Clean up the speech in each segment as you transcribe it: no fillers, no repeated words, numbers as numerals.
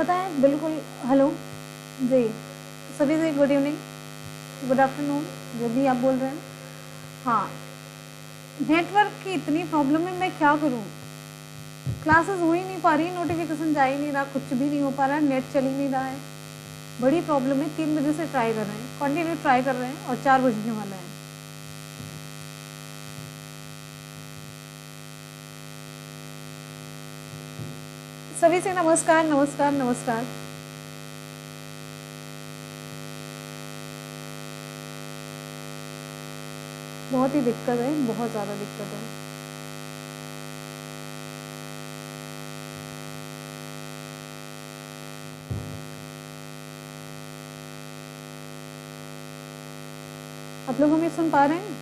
पता है बिल्कुल। हेलो जी, सभी से गुड इवनिंग, गुड आफ्टरनून, जो भी आप बोल रहे हैं। हाँ, नेटवर्क की इतनी प्रॉब्लम है, मैं क्या करूँ। क्लासेस हो ही नहीं पा रही, नोटिफिकेशन जा ही नहीं रहा, कुछ भी नहीं हो पा रहा, नेट चल ही नहीं रहा है। बड़ी प्रॉब्लम है। 3 बजे से ट्राई कर रहे हैं, कंटिन्यू ट्राई कर रहे हैं और 4 बजने वाला है। सभी से नमस्कार नमस्कार नमस्कार। बहुत ही दिक्कत है, बहुत ज़्यादा दिक्कत है। आप लोग हमें सुन पा रहे हैं?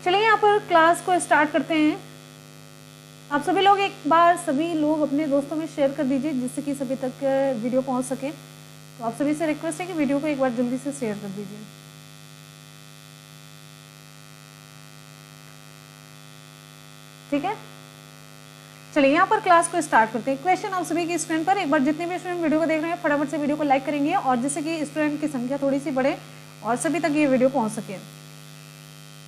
चलिए यहाँ पर क्लास को स्टार्ट करते हैं। आप सभी लोग एक बार सभी लोग अपने दोस्तों में शेयर कर दीजिए, जिससे कि सभी तक वीडियो पहुँच सके। तो आप सभी से रिक्वेस्ट है कि वीडियो को एक बार जल्दी से शेयर कर दीजिए। ठीक है, चलिए यहाँ पर क्लास को स्टार्ट करते हैं। क्वेश्चन आप सभी की स्क्रीन पर, एक बार जितने भी स्टूडेंट वीडियो को देख रहे हैं फटाफट से वीडियो को लाइक करेंगे, और जिससे कि स्टूडेंट की संख्या थोड़ी सी बढ़े और सभी तक ये वीडियो पहुँच सके।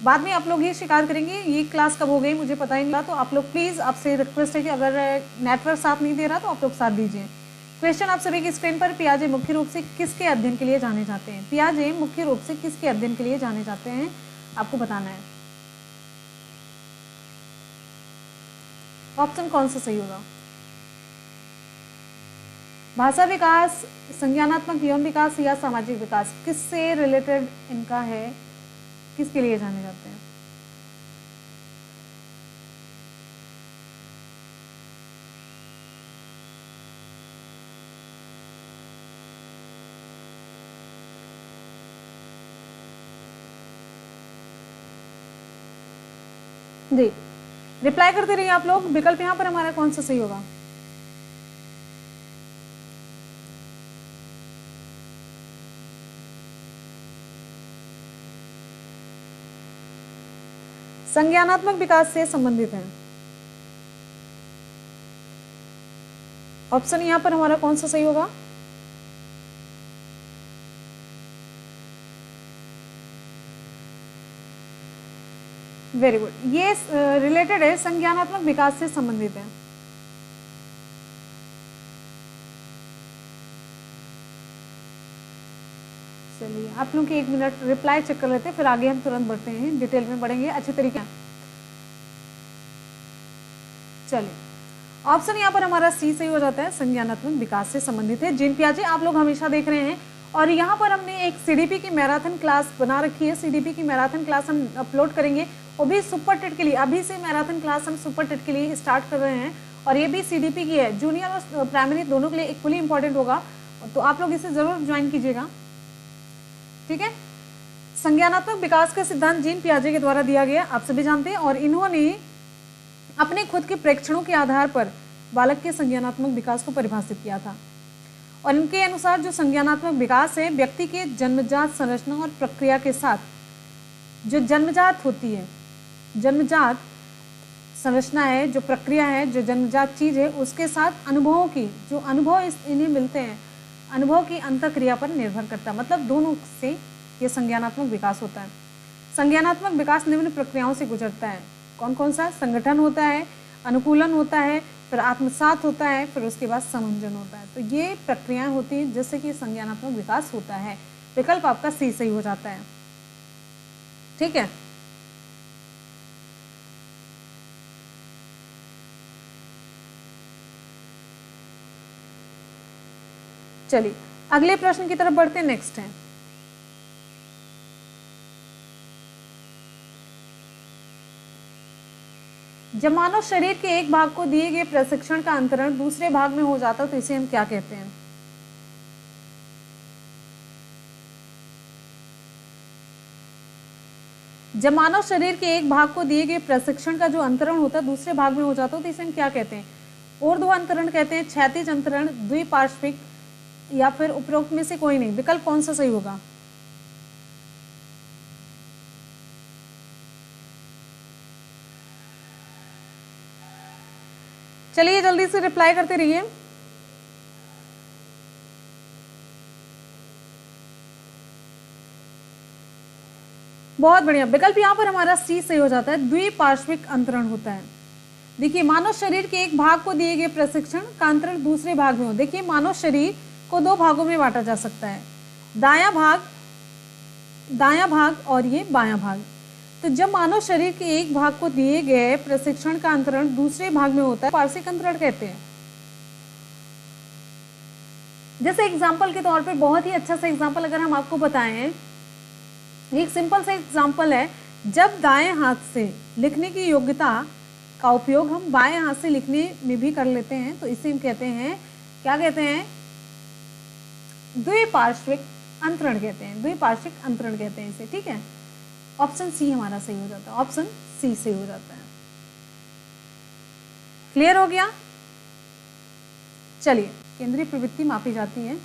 बाद में आप लोग ये शिकायत करेंगे ये क्लास कब हो गई, मुझे पता ही नहीं लगा। तो आप लोग प्लीज़, आपसे रिक्वेस्ट है कि अगर नेटवर्क साथ नहीं दे रहा तो आप लोग साथ दीजिए। क्वेश्चन आप सभी की स्क्रीन पर, पियाजे मुख्य रूप से किसके अध्ययन के लिए जाने जाते हैं? पियाजे मुख्य रूप से किसके अध्ययन के लिए जाने जाते हैं, आपको बताना है। ऑप्शन कौन सा सही होगा? भाषा विकास, संज्ञानात्मक यौन विकास या सामाजिक विकास, किससे रिलेटेड इनका है, किसके लिए जाने जाते हैं? जी, रिप्लाई करते रहिए आप लोग। विकल्प यहाँ पर हमारा कौन सा सही होगा? संज्ञानात्मक विकास से संबंधित है। ऑप्शन यहाँ पर हमारा कौन सा सही होगा? वेरी गुड, ये रिलेटेड है, संज्ञानात्मक विकास से संबंधित है। चलिए आप लोग के 1 मिनट रिप्लाई चेक कर लेते हैं, फिर आगे हम तुरंत बढ़ते हैं, डिटेल में बढ़ेंगे अच्छे तरीके। चलिए ऑप्शन यहाँ पर हमारा सी सही हो जाता है, संज्ञानात्मक विकास से संबंधित है। जीन पियाजे आप लोग हमेशा देख रहे हैं, और यहाँ पर हमने एक सीडीपी की मैराथन क्लास बना रखी है। सीडीपी की मैराथन क्लास हम अपलोड करेंगे, वो भी सुपर टेट के लिए। अभी से मैराथन क्लास हम सुपर टेट के लिए स्टार्ट कर रहे हैं, और ये भी सीडीपी की है, जूनियर और प्राइमरी दोनों के लिए इक्वली इंपॉर्टेंट होगा। तो आप लोग इसे जरूर ज्वाइन कीजिएगा, ठीक है। संज्ञानात्मक विकास का सिद्धांत जीन पियाजे के द्वारा दिया गया, आप सभी जानते हैं, और इन्होंने अपने खुद के प्रेक्षणों के आधार पर बालक के संज्ञानात्मक विकास को परिभाषित किया था। और इनके अनुसार जो संज्ञानात्मक विकास है, व्यक्ति के जन्मजात संरचना और प्रक्रिया के साथ जो जन्मजात होती है, जन्मजात संरचना है, जो प्रक्रिया है, जो जन्मजात चीज है, उसके साथ अनुभवों की, जो अनुभव इन्हें मिलते हैं, अनुभव की अंतःक्रिया पर निर्भर करता है। मतलब दोनों से ये संज्ञानात्मक विकास होता है। संज्ञानात्मक विकास निम्न प्रक्रियाओं से गुजरता है। कौन कौन सा? संगठन होता है, अनुकूलन होता है, फिर आत्मसात होता है, फिर उसके बाद समंजन होता है। तो ये प्रक्रियाएं होती हैं जिससे कि संज्ञानात्मक विकास होता है। विकल्प आपका सी सही हो जाता है। ठीक है, चलिए अगले प्रश्न की तरफ बढ़ते हैं। नेक्स्ट है, जब मानव शरीर के एक भाग को दिए गए प्रशिक्षण का अंतरण दूसरे भाग में हो जाता है तो इसे हम क्या कहते हैं? जब मानव शरीर के एक भाग को दिए गए प्रशिक्षण का जो अंतरण होता है दूसरे भाग में हो जाता है तो इसे हम क्या कहते हैं? ऊर्ध्व अंतरण कहते हैं, क्षैतिज अंतरण, द्विपार्श्विक, या फिर उपरोक्त में से कोई नहीं। विकल्प कौन सा सही होगा? चलिए जल्दी से रिप्लाई करते रहिए। बहुत बढ़िया, विकल्प यहाँ पर हमारा सी सही हो जाता है, द्विपार्श्विक अंतरण होता है। देखिए, मानव शरीर के एक भाग को दिए गए प्रशिक्षण का अंतरण दूसरे भाग में हो। देखिए, मानव शरीर को दो भागों में बांटा जा सकता है, दायां भाग और ये बायां भाग। तो जब मानव शरीर के एक भाग को दिए गए प्रशिक्षण का अंतरण दूसरे भाग में होता है पार्श्विक अंतरण कहते हैं। जैसे एग्जाम्पल के तौर पे बहुत ही अच्छा सा एग्जाम्पल अगर हम आपको बताएं, एक सिंपल सा एग्जाम्पल है, जब दाएं हाथ से लिखने की योग्यता का उपयोग हम बाएं हाथ से लिखने में भी कर लेते हैं तो इसे हम कहते हैं, क्या कहते हैं? द्विपार्श्विक अंतरण कहते हैं, द्विपार्श्विक अंतरण कहते हैं इसे। ठीक है, ऑप्शन सी हमारा सही हो जाता है, ऑप्शन सी सही हो जाता है। क्लियर हो गया? चलिए, केंद्रीय प्रवृत्ति मापी जाती है।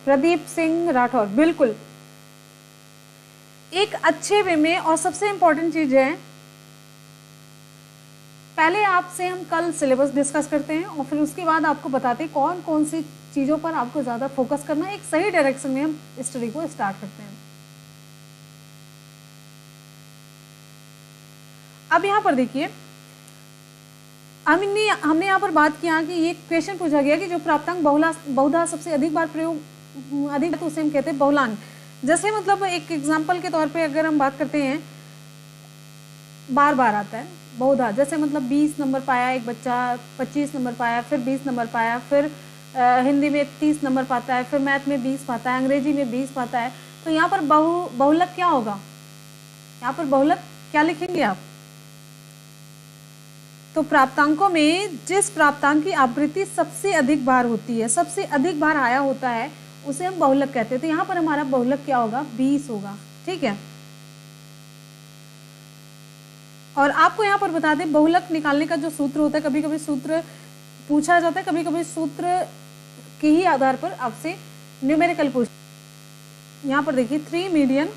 प्रदीप सिंह राठौर, बिल्कुल एक अच्छे वे में। और सबसे इंपॉर्टेंट चीज है, पहले आपसे हम कल सिलेबस डिस्कस करते हैं और फिर उसके बाद आपको बताते हैं कौन कौन सी चीजों पर आपको ज्यादा फोकस करना है। एक सही डायरेक्शन में हम स्टडी को स्टार्ट करते हैं। अब यहां पर देखिए, हमने यहाँ पर बात किया कि ये क्वेश्चन पूछा गया कि जो प्राप्तांक बहुधा सबसे अधिक बार प्रयोग अधिक तो उसे हम कहते हैं बहुलांक। जैसे मतलब एक एग्जांपल के तौर पे अगर हम बात करते हैं, बार बार आता है बहुधा, जैसे मतलब 20 नंबर पाया एक बच्चा, 25 नंबर पाया, फिर 20 नंबर पाया, फिर हिंदी में 30 नंबर पाता है, फिर मैथ में 20 पाता है, अंग्रेजी में 20 पाता है। तो यहाँ पर बहुलक क्या होगा? यहाँ पर बहुलक क्या लिखेंगे आप? तो प्राप्तांकों में जिस प्राप्तांक की आवृत्ति सबसे अधिक बार होती है, सबसे अधिक बार आया होता है, उसे हम बहुलक कहते हैं। तो यहाँ पर हमारा बहुलक क्या होगा? 20 होगा। ठीक है, और आपको यहाँ पर बता दें, बहुलक निकालने का जो सूत्र होता है, कभी कभी सूत्र पूछा जाता है, कभी कभी सूत्र के ही आधार पर आपसे न्यूमेरिकल पूछ। यहाँ पर देखिए 3 मीडियन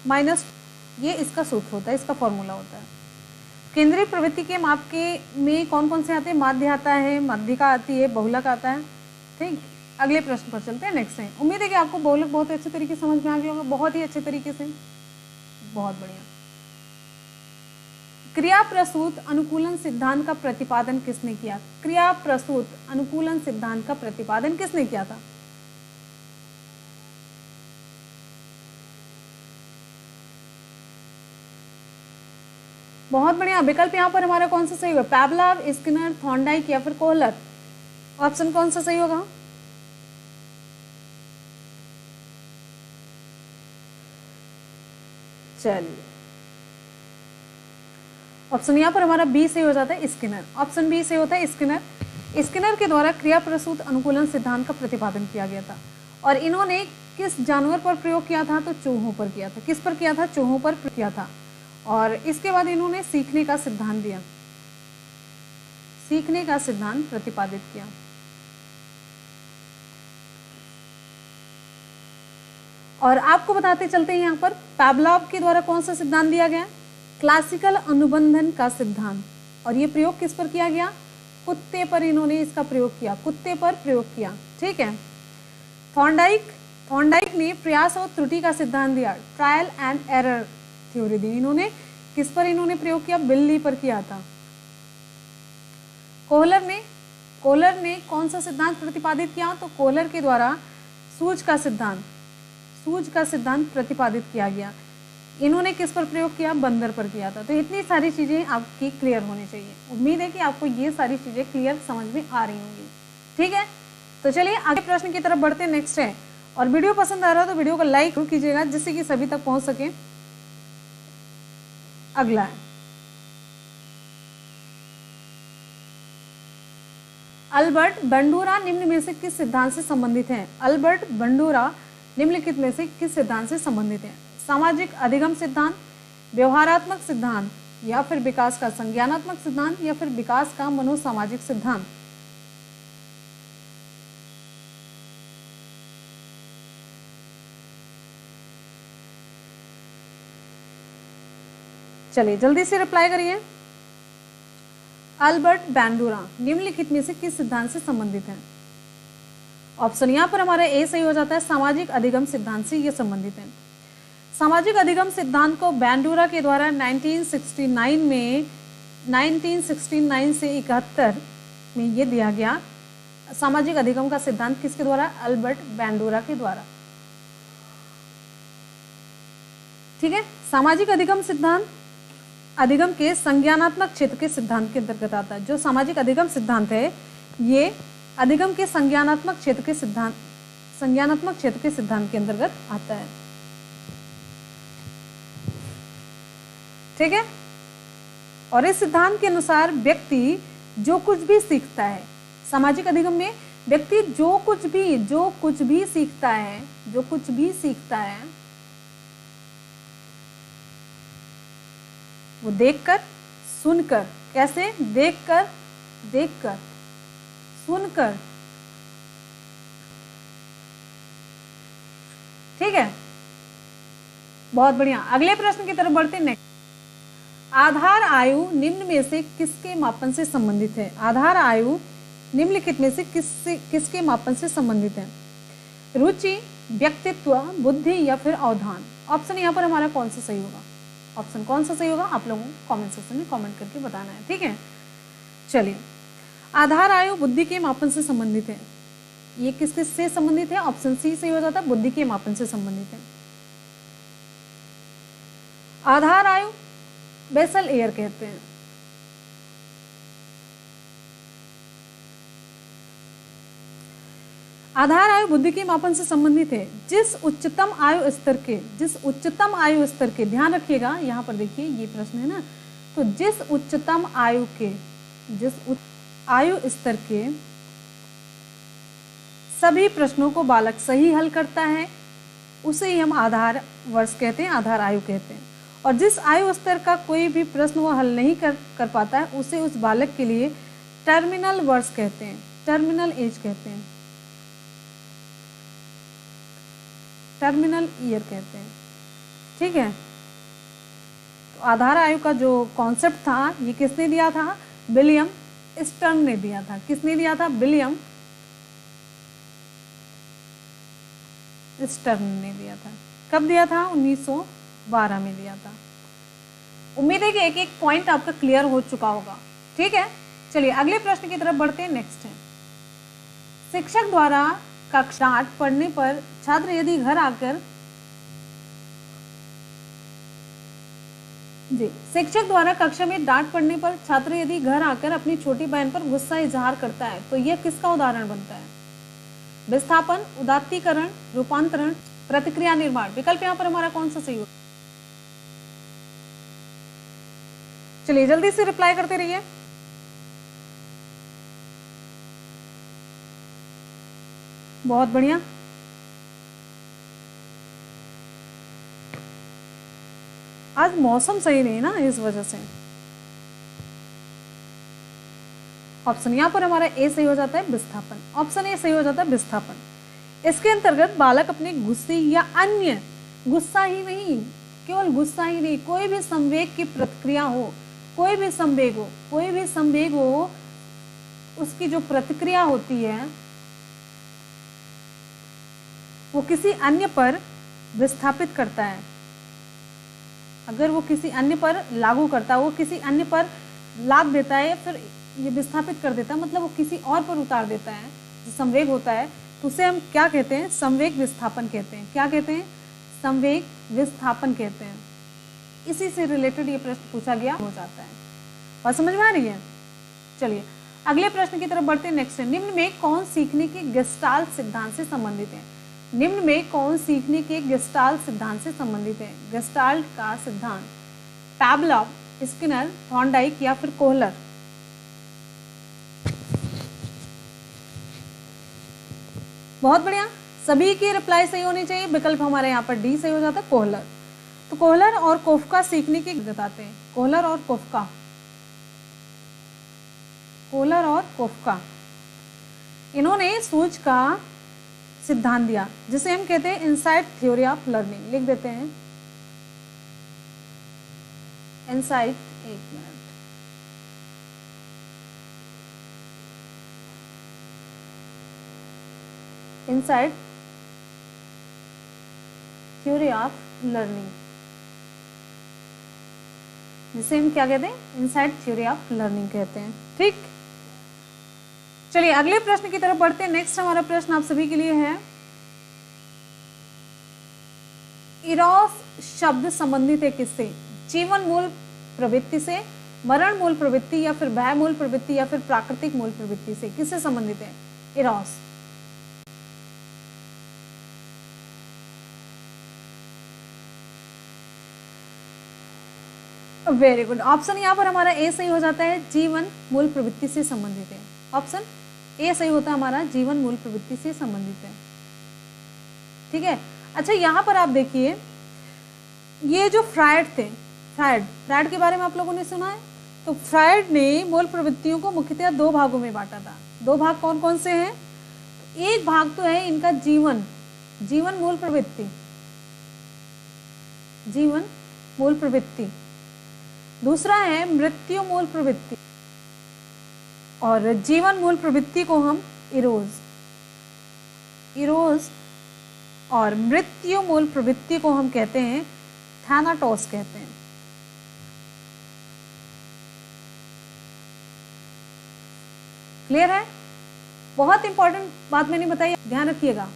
माइनस, ये इसका सूत्र होता है, इसका फॉर्मूला होता है। केंद्रीय प्रवृत्ति के माप के में कौन कौन से आते हैं? माध्य आता है, माध्यिका आती है, बहुलक आता है। ठीक, अगले प्रश्न पर चलते हैं। नेक्स्ट है, उम्मीद है कि आपको बहुलक बहुत अच्छे तरीके से समझ में आ गया होगा, बहुत ही अच्छे तरीके से। बहुत बढ़िया। क्रिया प्रसूत अनुकूलन सिद्धांत का प्रतिपादन किसने किया? क्रिया प्रसूत अनुकूलन सिद्धांत का प्रतिपादन किसने किया था? बहुत बढ़िया, विकल्प यहाँ पर हमारा कौन सा सही होगा? पैवलव, स्किनर, थॉर्नडाइक या फिर कोहलर? ऑप्शन कौन सा सही होगा? चलिए, ऑप्शन यहाँ पर हमारा बी सही हो जाता है, स्किनर। ऑप्शन बी सही होता है, स्किनर। स्किनर के द्वारा क्रिया प्रसूत अनुकूलन सिद्धांत का प्रतिपादन किया गया था और इन्होंने किस जानवर पर प्रयोग किया था? तो चूहों पर किया था। किस पर किया था? चूहों पर किया था। और इसके बाद इन्होंने सीखने का सिद्धांत दिया, सीखने का सिद्धांत प्रतिपादित किया। और आपको बताते चलते हैं यहाँ पर पावलोव के द्वारा कौन सा सिद्धांत दिया गया? क्लासिकल अनुबंधन का सिद्धांत। और ये प्रयोग किस पर किया गया? कुत्ते पर इन्होंने इसका प्रयोग किया, कुत्ते पर प्रयोग किया। ठीक है। थॉर्नडाइक ने प्रयास और त्रुटि का सिद्धांत दिया, ट्रायल एंड एरर थ्योरी दी। इन्होंने किस पर इन्होंने प्रयोग किया? बिल्ली पर किया था। कोहलर ने कौन सा सिद्धांत प्रतिपादित किया? तो कोहलर के द्वारा सूझ का सिद्धांत प्रतिपादित किया गया। इन्होंने किस पर प्रयोग किया? बंदर पर किया था। तो इतनी सारी चीजें आपकी क्लियर होनी चाहिए। उम्मीद है कि आपको ये सारी चीजें क्लियर समझ में आ रही होंगी। ठीक है, तो चलिए आगे प्रश्न की तरफ बढ़ते हैं। नेक्स्ट है, और वीडियो पसंद आ रहा है तो वीडियो को लाइक जरूर कीजिएगा जिससे कि सभी तक पहुंच सके। अगला है, अल्बर्ट बंडूरा निम्न में से किस सिद्धांत से संबंधित है? अल्बर्ट बंडूरा निम्नलिखित में से किस सिद्धांत से संबंधित है? सामाजिक अधिगम सिद्धांत, व्यवहारात्मक सिद्धांत, या फिर विकास का संज्ञानात्मक सिद्धांत, या फिर विकास का मनोसामाजिक सिद्धांत? चलिए जल्दी से रिप्लाई करिए। अल्बर्ट बंडूरा निम्नलिखित में से किस सिद्धांत से संबंधित है? ऑप्शन यहाँ पर हमारा ए सही हो जाता है, सामाजिक अधिगम सिद्धांत से ये संबंधित है। सामाजिक अधिगम सिद्धांत को बंडूरा के द्वारा 1969 से 71 में ये दिया गया। सामाजिक अधिगम का सिद्धांत किसके द्वारा? अल्बर्ट बंडूरा के द्वारा। ठीक है, सामाजिक अधिगम सिद्धांत अधिगम के संज्ञानात्मक क्षेत्र के सिद्धांत के अंतर्गत आता है। जो सामाजिक अधिगम सिद्धांत है ये अधिगम के संज्ञानात्मक क्षेत्र के सिद्धांत के अंतर्गत आता है। ठीक है, और इस सिद्धांत के अनुसार व्यक्ति जो कुछ भी सीखता है, सामाजिक अधिगम में व्यक्ति जो कुछ भी सीखता है वो देखकर, सुनकर, कैसे? देखकर, सुनकर। ठीक है, बहुत बढ़िया। अगले प्रश्न की तरफ बढ़ते हैं। नेक्स्ट, आधार आयु निम्न में से किसके मापन से संबंधित है? आधार आयु निम्नलिखित में से किसके मापन से संबंधित है? रुचि, व्यक्तित्व, बुद्धि, या फिर अवधान? ऑप्शन यहाँ पर हमारा कौन सा सही होगा? ऑप्शन कौन सा सही होगा आप लोगों को कमेंट सेक्शन में कमेंट करके बताना है। ठीक है, चलिए, आधार आयु बुद्धि के मापन से संबंधित है। ये किसके से संबंधित है? ऑप्शन सी सही हो जाता है, बुद्धि के मापन से संबंधित है। आधार आयु बेसल एयर कहते हैं। आधार आयु बुद्धि के मापन से संबंधित है। जिस उच्चतम आयु स्तर के ध्यान रखिएगा, यहाँ पर देखिए ये प्रश्न है ना, तो जिस उच्चतम आयु स्तर के सभी प्रश्नों को बालक सही हल करता है उसे ही हम आधार वर्ष कहते हैं, आधार आयु कहते हैं। और जिस आयु स्तर का कोई भी प्रश्न वो हल नहीं कर पाता है उसे उस बालक के लिए टर्मिनल वर्ष कहते हैं, टर्मिनल एज कहते हैं, टर्मिनल ईयर कहते हैं। ठीक है, तो आधार आयु का जो कॉन्सेप्ट था ये किसने दिया था? विलियम स्टर्न ने दिया था। किसने दिया था? विलियम स्टर्न ने दिया था। कब दिया था? 1912 में दिया था। उम्मीद है कि एक एक पॉइंट आपका क्लियर हो चुका होगा। ठीक है, चलिए अगले प्रश्न की तरफ बढ़ते हैं। नेक्स्ट है, शिक्षक द्वारा कक्षा डांट पढ़ने पर छात्र यदि घर आकर शिक्षक द्वारा कक्षा में डांट पड़ने पर छात्र यदि घर आकर अपनी छोटी बहन पर गुस्सा इजहार करता है तो यह किसका उदाहरण बनता है? विस्थापन, उदात्तीकरण, रूपांतरण, प्रतिक्रिया निर्माण? विकल्प यहाँ पर हमारा कौन सा सही होगा? चलिए जल्दी से रिप्लाई करते रहिए। बहुत बढ़िया। आज मौसम सही नहीं ना, इस वजह से। ऑप्शन यहाँ पर हमारा ए सही हो जाता है, विस्थापन। ऑप्शन ए सही हो जाता है, विस्थापन। इसके अंतर्गत बालक अपने गुस्से या अन्य, गुस्सा ही नहीं, केवल गुस्सा ही नहीं, कोई भी संवेग की प्रतिक्रिया हो, कोई भी संवेग हो, कोई भी संवेग हो, उसकी जो प्रतिक्रिया होती है वो किसी अन्य पर विस्थापित करता है। अगर वो किसी अन्य पर लागू करता है, वो किसी अन्य पर लाद देता है, फिर ये विस्थापित कर देता है, मतलब वो किसी और पर उतार देता है, जो संवेग होता है, तो उसे हम क्या कहते हैं? संवेग विस्थापन कहते हैं। क्या कहते हैं? संवेग विस्थापन कहते हैं। इसी से रिलेटेड ये प्रश्न पूछा गया हो जाता है। और समझ में आ रही है? चलिए अगले प्रश्न की तरफ बढ़ते हैं। नेक्स्ट है, निम्न में कौन सीखने के गेस्टाल्ट सिद्धांत से संबंधित है? निम्न में कौन सीखने के गेस्टाल्ट सिद्धांत से संबंधित है? गेस्टाल्ट का सिद्धांत पावलोव, स्किनर, थॉर्नडाइक या फिर कोहलर? बहुत बढ़िया, सभी की रिप्लाई सही होनी चाहिए। विकल्प हमारे यहाँ पर डी सही हो जाता है, कोहलर। तो कोहलर और कोफका सीखने की बताते हैं। कोहलर और कोफका, कोहलर और कोफका, इन्होंने सूझ का सिद्धांत दिया, जिसे हम कहते हैं इनसाइट थ्योरी ऑफ लर्निंग। लिख देते हैं इनसाइट, एक minute, insight theory of learning, जिसे हम क्या कहते हैं? इनसाइट थ्योरी ऑफ लर्निंग कहते हैं। ठीक, चलिए अगले प्रश्न की तरफ बढ़ते हैं। नेक्स्ट हमारा प्रश्न आप सभी के लिए है, इरोस शब्द संबंधित है किससे? जीवन मूल प्रवृत्ति से, मरण मूल प्रवृत्ति या फिर भय मूल प्रवृत्ति या फिर प्राकृतिक मूल प्रवृत्ति से? किससे संबंधित है इरोस? वेरी गुड, ऑप्शन यहाँ पर हमारा ए सही हो जाता है, जीवन मूल प्रवृत्ति से संबंधित है। ऑप्शन ए सही होता है हमारा, जीवन मूल प्रवृत्ति से संबंधित है। ठीक है, अच्छा यहाँ पर आप देखिए, ये जो फ्रायड थे, फ्रायड के बारे में आप लोगों ने सुना है? तो फ्रायड ने मूल प्रवृत्तियों को मुख्यतः दो भागों में बांटा था। दो भाग कौन कौन से हैं? एक भाग तो है इनका जीवन, जीवन मूल प्रवृत्ति, जीवन मूल प्रवृत्ति। दूसरा है मृत्यु मूल प्रवृत्ति, और जीवन मूल प्रवृत्ति को हम इरोज, और मृत्यु मूल प्रवृत्ति को हम कहते हैं थैनाटोस कहते हैं। क्लियर है? बहुत इंपॉर्टेंट बात मैंने बताई, ध्यान रखिएगा।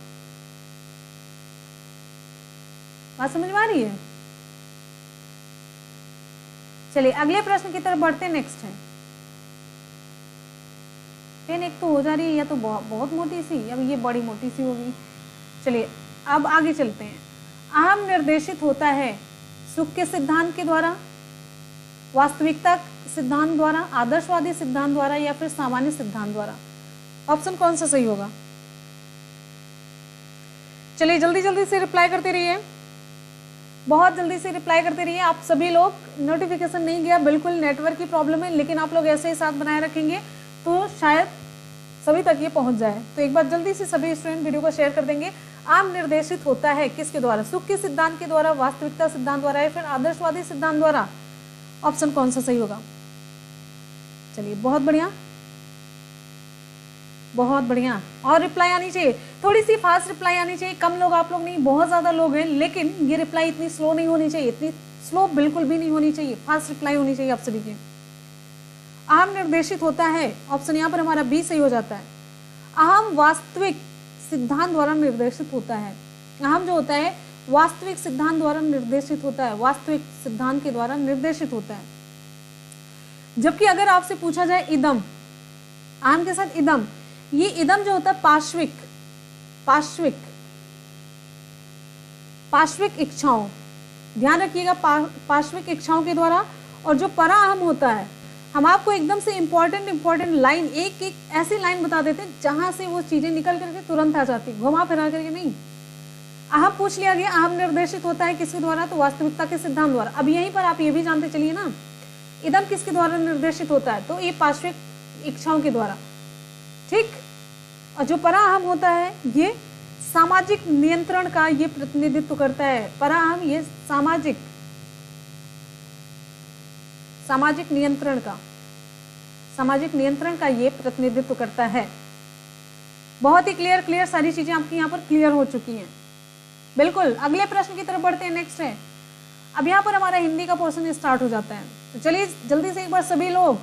बात समझ में आ रही है? चलिए अगले प्रश्न की तरफ बढ़ते हैं। नेक्स्ट है, पेन एक तो हो जा रही है, या तो बहुत मोटी सी, अब ये बड़ी मोटी सी होगी। चलिए अब आगे चलते हैं। अहम निर्देशित होता है सुख के सिद्धांत के द्वारा, वास्तविकता सिद्धांत द्वारा, आदर्शवादी सिद्धांत द्वारा या फिर सामान्य सिद्धांत द्वारा? ऑप्शन कौन सा सही होगा? चलिए जल्दी जल्दी से रिप्लाई करते रहिए, बहुत जल्दी से रिप्लाई करते रहिए। आप सभी लोग, नोटिफिकेशन नहीं गया, बिल्कुल नेटवर्क की प्रॉब्लम है, लेकिन आप लोग ऐसे ही साथ बनाए रखेंगे तो शायद सभी तक ये पहुंच जाए। तो एक बार जल्दी से सभी स्टूडेंट वीडियो को शेयर कर देंगे। आम निर्देशित होता है किसके द्वारा? सुख के सिद्धांत के द्वारा, वास्तविकता सिद्धांत द्वारा या फिर आदर्शवादी सिद्धांत द्वारा? ऑप्शन कौन सा सही होगा? चलिए बहुत बढ़िया, बहुत बढ़िया। और रिप्लाई आनी चाहिए, थोड़ी सी फास्ट रिप्लाई आनी चाहिए। कम लोग आप लोग नहीं, बहुत ज्यादा लोग हैं, लेकिन ये रिप्लाई इतनी स्लो नहीं होनी चाहिए, इतनी स्लो बिल्कुल भी नहीं होनी चाहिए, फास्ट रिप्लाई होनी चाहिए आप सभी की। अहम निर्देशित होता है, ऑप्शन यहाँ पर हमारा बी सही हो जाता है। अहम वास्तविक सिद्धांत द्वारा निर्देशित होता है। अहम जो होता है वास्तविक सिद्धांत द्वारा निर्देशित होता है, वास्तविक सिद्धांत के द्वारा निर्देशित होता है। जबकि अगर आपसे पूछा जाए इदम, अहम के साथ इदम, ये इदम जो होता है पार्श्विक, पार्श्विक, पार्श्विक इच्छाओं, ध्यान रखिएगा, पार्श्विक इच्छाओं के द्वारा। और जो परा अहम होता है, हम आपको एकदम से इंपॉर्टेंट लाइन, एक एक ऐसी लाइन बता देते हैं जहां से वो चीजें निकल करके तुरंत आ जाती, घुमा फिरा करके नहीं। अहम पूछ लिया गया, अहम निर्देशित होता है किसके द्वारा, तो वास्तविकता के सिद्धांत द्वारा। अब यहीं पर आप ये भी जानते चलिए ना, इदम किसके द्वारा निर्देशित होता है, तो ये पार्श्विक इच्छाओं के द्वारा, ठीक। और जो पराअहम होता है ये सामाजिक नियंत्रण का ये प्रतिनिधित्व करता है। पराअहम ये सामाजिक नियंत्रण का ये प्रतिनिधित्व करता है। बहुत ही क्लियर सारी चीजें आपकी यहाँ पर क्लियर हो चुकी हैं। बिल्कुल, अगले प्रश्न की तरफ बढ़ते हैं। नेक्स्ट है, अब यहाँ पर हमारा हिंदी का पोर्शन स्टार्ट हो जाता है। तो चलिए जल्दी से एक बार सभी लोग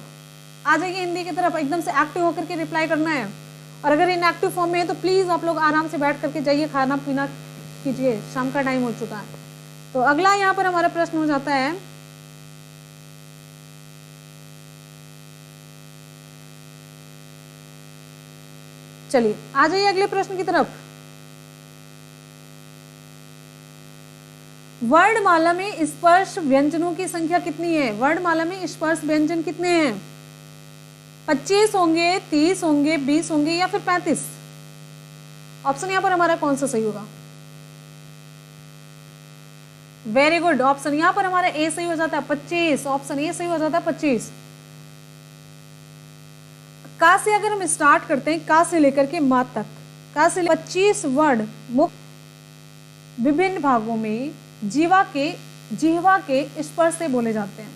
आ जाइए हिंदी की तरफ, एकदम से एक्टिव होकर के रिप्लाई करना है। और अगर इनएक्टिव फॉर्म में है तो प्लीज आप लोग आराम से बैठ करके जाइए, खाना पीना कीजिए, शाम का टाइम हो चुका है। तो अगला यहाँ पर हमारा प्रश्न हो जाता है, चलिए आ जाइए अगले प्रश्न की तरफ। वर्णमाला में स्पर्श व्यंजनों की संख्या कितनी है? वर्णमाला में स्पर्श व्यंजन कितने हैं? 25 होंगे, 30 होंगे, 20 होंगे या फिर 35? ऑप्शन यहां पर हमारा कौन सा सही होगा? वेरी गुड, ऑप्शन यहां पर हमारा ए सही हो जाता है, 25। ऑप्शन ए सही हो जाता है 25। का से अगर हम स्टार्ट करते हैं, का से लेकर के मा तक, का से 25 वर्ड मुख्य विभिन्न भागों में जिह्वा के स्पर्श से बोले जाते हैं,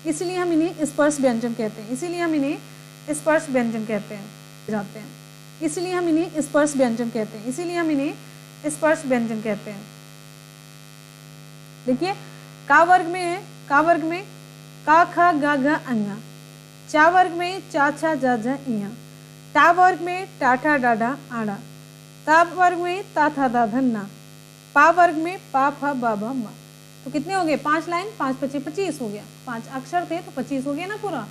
इसलिए हम इन्हें स्पर्श व्यंजन कहते हैं। इसीलिए हम इन्हें स्पर्श व्यंजन कहते हैं। देखिए, का वर्ग में है, का वर्ग में का ख ग घ अंगा, चा वर्ग में चा छा जा झ इया, टा वर्ग में टा ठा डा डा आड़ा, ता वर्ग में ता था दा धन ना, पा वर्ग में पा फा बा भा मा। तो कितने हो गए? 5 लाइन, 5 25 25 हो गया। 5 अक्षर थे तो 25 हो गया ना पूरा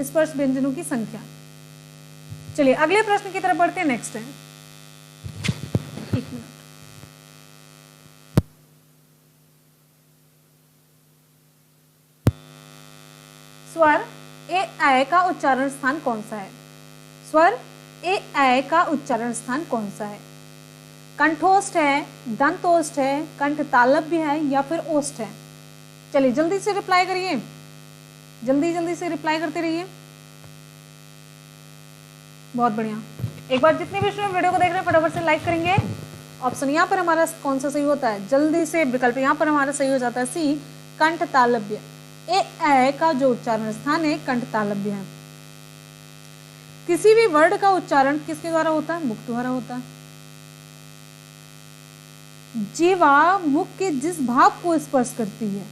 स्पर्श व्यंजनों की संख्या। चलिए अगले प्रश्न की तरफ बढ़ते हैं। नेक्स्ट है, एक मिनट, स्वर ए ऐ का उच्चारण स्थान कौन सा है? स्वर ए ऐ का उच्चारण स्थान कौन सा है? कंठोष्ठ है, दंतोष्ठ है, कंठ तालव्य है या फिर ओष्ठ है? चलिए जल्दी से रिप्लाई करिए, जल्दी से रिप्लाई करते रहिए। बहुत बढ़िया। एक बार जितने भी स्टूडेंट वीडियो को देख रहे हैं फटाफट से लाइक करेंगे। ऑप्शन यहाँ पर हमारा कौन सा सही होता है? जल्दी से विकल्प यहाँ पर हमारा सही हो जाता है सी, कंठ तालव्य। ए ऐ का जो उच्चारण स्थान है कंठ तालव्य है। किसी भी वर्ड का उच्चारण किसके द्वारा होता है? मुख द्वारा होता है। जीवा मुख के जिस भाग को स्पर्श करती है,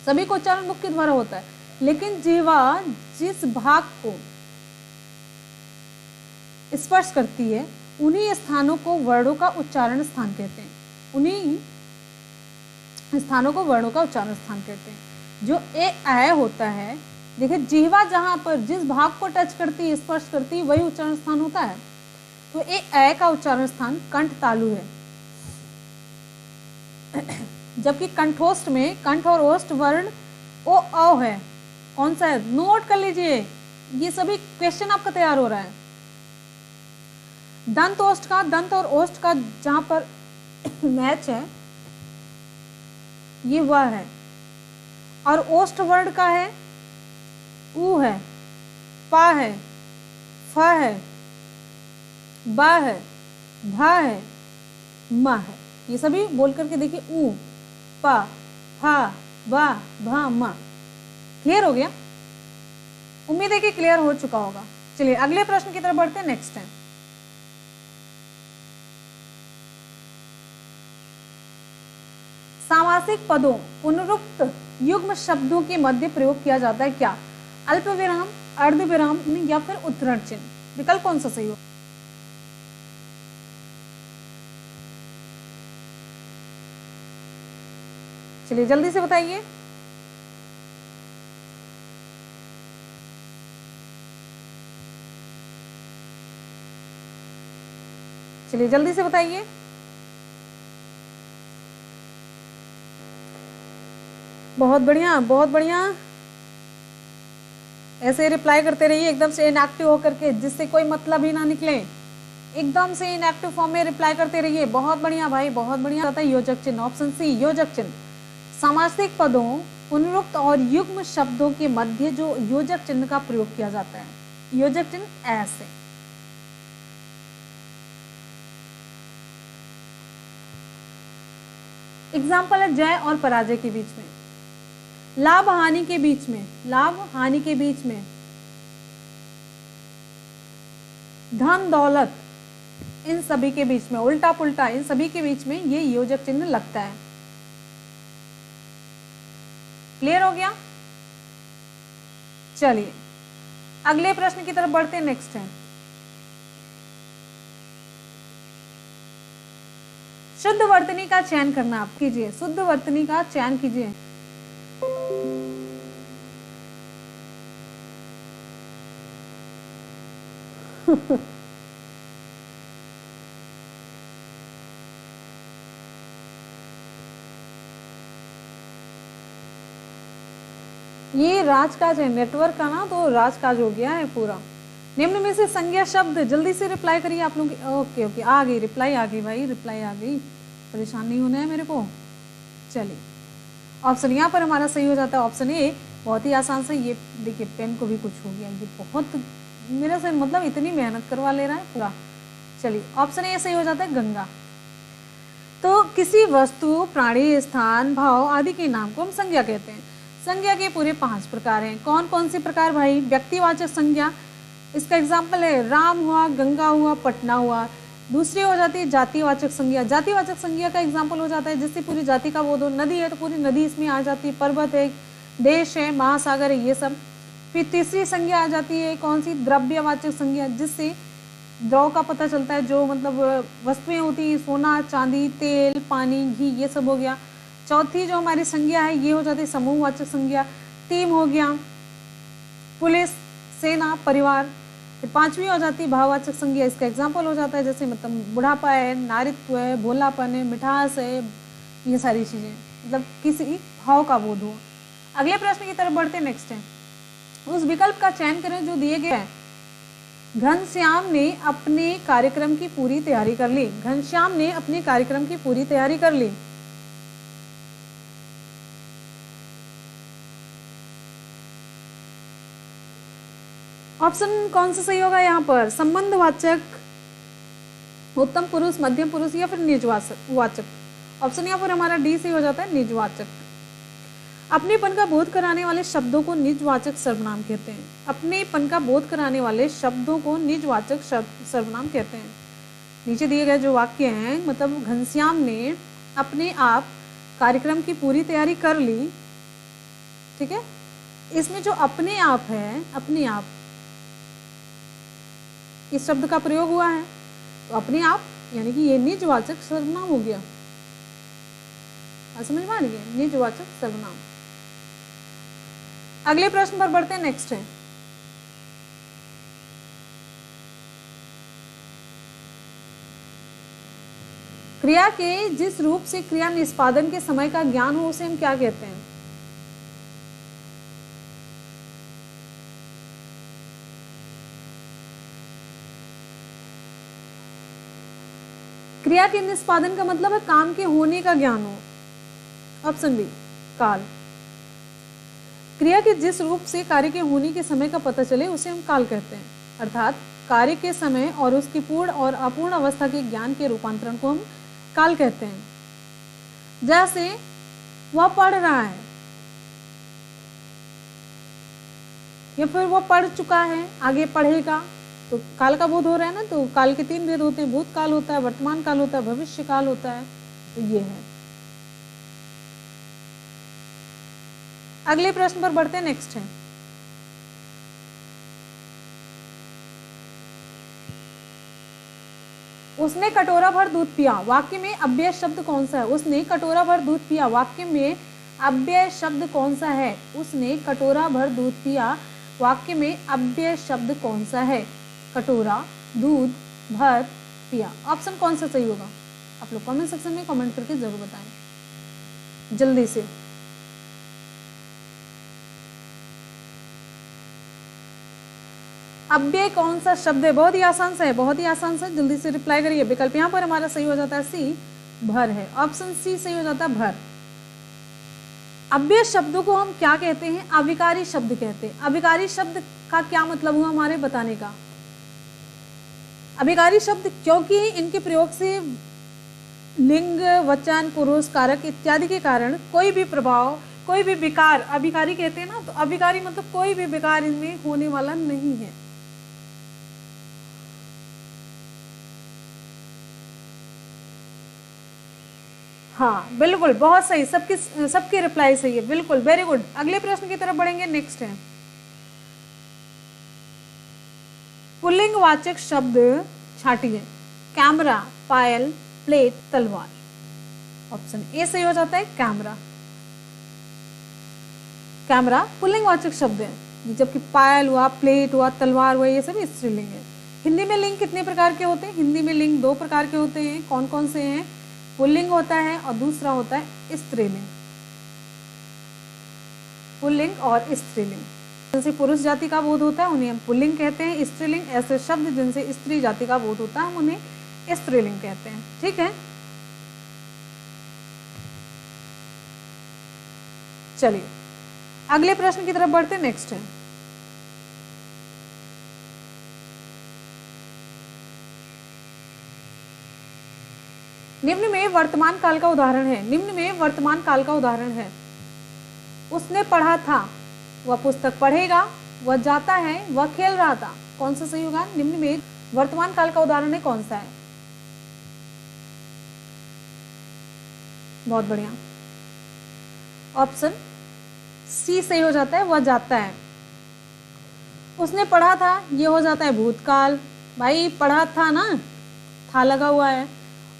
सभी को उच्चारण मुख के द्वारा होता है, लेकिन जीवा जिस भाग को स्पर्श करती है उन्हीं स्थानों को वर्णों का उच्चारण स्थान कहते हैं। उन्हीं स्थानों को वर्णों का उच्चारण स्थान कहते हैं। जो ए ऐ होता है, देखिए जिह्वा जहां पर जिस भाग को टच करती है, स्पर्श करती है, वही उच्चारण स्थान होता है। तो ए ऐ का उच्चारण स्थान कंठ तालु है। जबकि कंठोष्ठ में कंठ और ओष्ठ वर्ण ओ औ है। कौन सा है? नोट कर लीजिए, ये सभी क्वेश्चन आपका तैयार हो रहा है। दंतोष्ठ का, दंत और ओष्ठ का जहां पर मैच है ये वह है, और ओष्ठ वर्ण का है ऊ है, पा है, फ है, बा है, भा है, मा है। ये सभी बोल करके देखिए, ऊ, पा, फा, बा, भा, मा। क्लियर हो गया? उम्मीद है कि क्लियर हो चुका होगा। चलिए अगले प्रश्न की तरफ बढ़ते हैं। नेक्स्ट है, सामासिक पदों पुनरुक्त युग्म शब्दों के मध्य प्रयोग किया जाता है क्या? अल्प विराम, अर्ध विराम या फिर उद्धरण चिन्ह? विकल्प कौन सा सही हो? चलिए जल्दी से बताइए। चलिए जल्दी से बताइए। बहुत बढ़िया, बहुत बढ़िया। ऐसे रिप्लाई करते रहिए एकदम से इनएक्टिव होकर के, जिससे कोई मतलब ही ना निकले। एकदम से इनएक्टिव फॉर्म में रिप्लाई करते रहिए। बहुत बढ़िया भाई, बहुत बढ़िया। आता है योजक चिन्ह, ऑप्शन सी योजक चिन्ह। समासिक पदों, पुनरुक्त और युग्म शब्दों के मध्य जो योजक चिन्ह का प्रयोग किया जाता है, योजक चिन्ह ऐसे। एग्जाम्पल है जय और पराजय के बीच में, लाभ हानि के बीच में, लाभ हानि के बीच में, धन दौलत, इन सभी के बीच में, उल्टा पुल्टा, इन सभी के बीच में ये योजक चिन्ह लगता है। क्लियर हो गया? चलिए अगले प्रश्न की तरफ बढ़ते हैं। नेक्स्ट है शुद्ध वर्तनी का चयन करना। आप कीजिए, शुद्ध वर्तनी का चयन कीजिए। ये राजकाज है, नेटवर्क का ना, तो राजकाज हो गया है पूरा। निम्न में से संज्ञा शब्द, जल्दी से रिप्लाई करिए आप लोग। ओके ओके, आ गई रिप्लाई, आ गई भाई, रिप्लाई आ गई, परेशान नहीं होना है मेरे को। चलिए ऑप्शन यहाँ पर हमारा सही हो जाता है ऑप्शन ए। बहुत ही आसान से, ये देखिए पेन को भी कुछ हो गया, ये बहुत मेरे से मतलब इतनी मेहनत करवा ले रहा है पूरा। चलिए ऑप्शन ए सही हो जाता है गंगा। तो किसी वस्तु, प्राणी, स्थान, भाव आदि के नाम को हम संज्ञा कहते हैं। संज्ञा के पूरे 5 प्रकार हैं। कौन कौन से प्रकार भाई? व्यक्तिवाचक संज्ञा, इसका एग्जाम्पल है राम हुआ, गंगा हुआ, पटना हुआ। दूसरी हो जाती है जातिवाचक संज्ञा। जातिवाचक संज्ञा का एग्जाम्पल हो जाता है जिससे पूरी जाति का बोध हो। नदी है तो पूरी नदी इसमें आ जाती है, पर्वत है, देश है, महासागर है, ये सब। फिर तीसरी संज्ञा आ जाती है कौन सी? द्रव्यवाचक संज्ञा, जिससे द्रव का पता चलता है, जो मतलब वस्तुएं होती है, सोना, चांदी, तेल, पानी, घी, ये सब हो गया। चौथी जो हमारी संज्ञा है ये हो जाती है समूहवाचक संज्ञा। टीम हो गया, पुलिस, सेना, परिवार। फिर 5वीं हो जाती है भाववाचक संज्ञा। इसका एग्जाम्पल हो जाता है जैसे मतलब बुढ़ापा है, नारित्व है, भोलापन है, मिठास है, ये सारी चीजें, मतलब किसी भाव का बोध हो। अगले प्रश्न की तरफ बढ़ते हैं। नेक्स्ट है उस विकल्प का चयन करें जो दिए गए हैं। घनश्याम ने अपने कार्यक्रम की पूरी तैयारी कर ली। घनश्याम ने अपने कार्यक्रम की पूरी तैयारी कर ली। ऑप्शन कौन सा सही होगा यहाँ पर? संबंधवाचक, उत्तम पुरुष, मध्यम पुरुष या फिर निजवाचक। ऑप्शन यहाँ पर हमारा डी सही हो जाता है निजवाचक। अपनेपन का बोध कराने वाले शब्दों को निजवाचक सर्वनाम कहते हैं। अपनेपन का बोध कराने वाले शब्दों को निजवाचक सर्वनाम कहते हैं। नीचे दिए गए जो वाक्य हैं, मतलब घनश्याम ने अपने आप कार्यक्रम की पूरी तैयारी कर ली, ठीक है। इसमें जो अपने आप है, अपने आप इस शब्द का प्रयोग हुआ है, तो अपने आप यानी कि ये निजवाचक सर्वनाम हो गया। समझ में आ रही है? निजवाचक सर्वनाम। अगले प्रश्न पर बढ़ते हैं। नेक्स्ट है क्रिया के जिस रूप से क्रिया निष्पादन के समय का ज्ञान हो उसे हम क्या कहते हैं? क्रिया के निष्पादन का मतलब है काम के होने का ज्ञान हो। ऑप्शन बी काल। क्रिया के जिस रूप से कार्य के होने के समय का पता चले उसे हम काल कहते हैं। अर्थात कार्य के समय और उसकी पूर्ण और अपूर्ण अवस्था के ज्ञान के रूपांतरण को हम काल कहते हैं। जैसे वह पढ़ रहा है या फिर वह पढ़ चुका है, आगे पढ़ेगा, तो काल का बोध हो रहा है ना। तो काल के 3 भेद होते हैं, भूत काल होता है, वर्तमान काल होता है, भविष्य काल होता है। तो ये है। अगले प्रश्न पर बढ़ते हैं। नेक्स्ट है उसने कटोरा भर दूध पिया। वाक्य में अव्यय शब्द कौन सा है? उसने कटोरा भर दूध पिया। वाक्य में अव्यय शब्द कौन सा है? उसने कटोरा भर दूध पिया। वाक्य में अव्यय शब्द कौन सा है? कटोरा, दूध, भर, पिया। ऑप्शन कौन सा सही होगा? आप लोग कमेंट सेक्शन में कमेंट करके जरूर बताएं जल्दी से। अव्यय कौन सा शब्द है? बहुत ही आसान सा है, बहुत ही आसान सा, जल्दी से रिप्लाई करिए। विकल्प यहाँ पर हमारा सही हो जाता है सी, भर है। ऑप्शन सी सही हो जाता है, भर। अव्यय शब्दों को हम क्या कहते हैं? अविकारी शब्द कहते हैं। अविकारी शब्द का क्या मतलब हुआ हमारे बताने का? अभिकारी शब्द क्योंकि इनके प्रयोग से लिंग, वचन, पुरुष, कारक इत्यादि के कारण कोई भी प्रभाव, कोई भी विकार, अभिकारी कहते हैं ना, तो अभिकारी मतलब कोई भी विकार इनमें होने वाला नहीं है। हाँ बिल्कुल, बहुत सही, सबकी रिप्लाई सही है, बिल्कुल, वेरी गुड। अगले प्रश्न की तरफ बढ़ेंगे। नेक्स्ट है पुल्लिंग वाचक शब्द छाटिए। कैमरा, पायल, प्लेट, तलवार। ऑप्शन ए सही हो जाता है, कैमरा। कैमरा पुल्लिंग वाचक शब्द है, जबकि पायल हुआ, प्लेट हुआ, तलवार हुआ, ये सब स्त्रीलिंग है। हिंदी में लिंग कितने प्रकार के होते हैं? हिंदी में लिंग 2 प्रकार के होते हैं। कौन कौन से हैं? पुल्लिंग होता है और दूसरा होता है स्त्रीलिंग। पुल्लिंग और स्त्रीलिंग। जिनसे पुरुष जाति का बोध होता है उन्हें हम पुल्लिंग कहते हैं। स्त्रीलिंग ऐसे शब्द जिनसे स्त्री जाति का बोध होता है हम उन्हें स्त्रीलिंग कहते हैं। ठीक है, चलिए अगले प्रश्न की तरफ बढ़ते हैं। नेक्स्ट है निम्न में वर्तमान काल का उदाहरण है। निम्न में वर्तमान काल का उदाहरण है। उसने पढ़ा था, वह पुस्तक पढ़ेगा, वह जाता है, वह खेल रहा था। कौन सा सही होगा? निम्न में वर्तमान काल का उदाहरण है, कौन सा है? बहुत बढ़िया, ऑप्शन सी सही हो जाता है, वह जाता है। उसने पढ़ा था, ये हो जाता है भूतकाल। भाई पढ़ा था ना, था लगा हुआ है।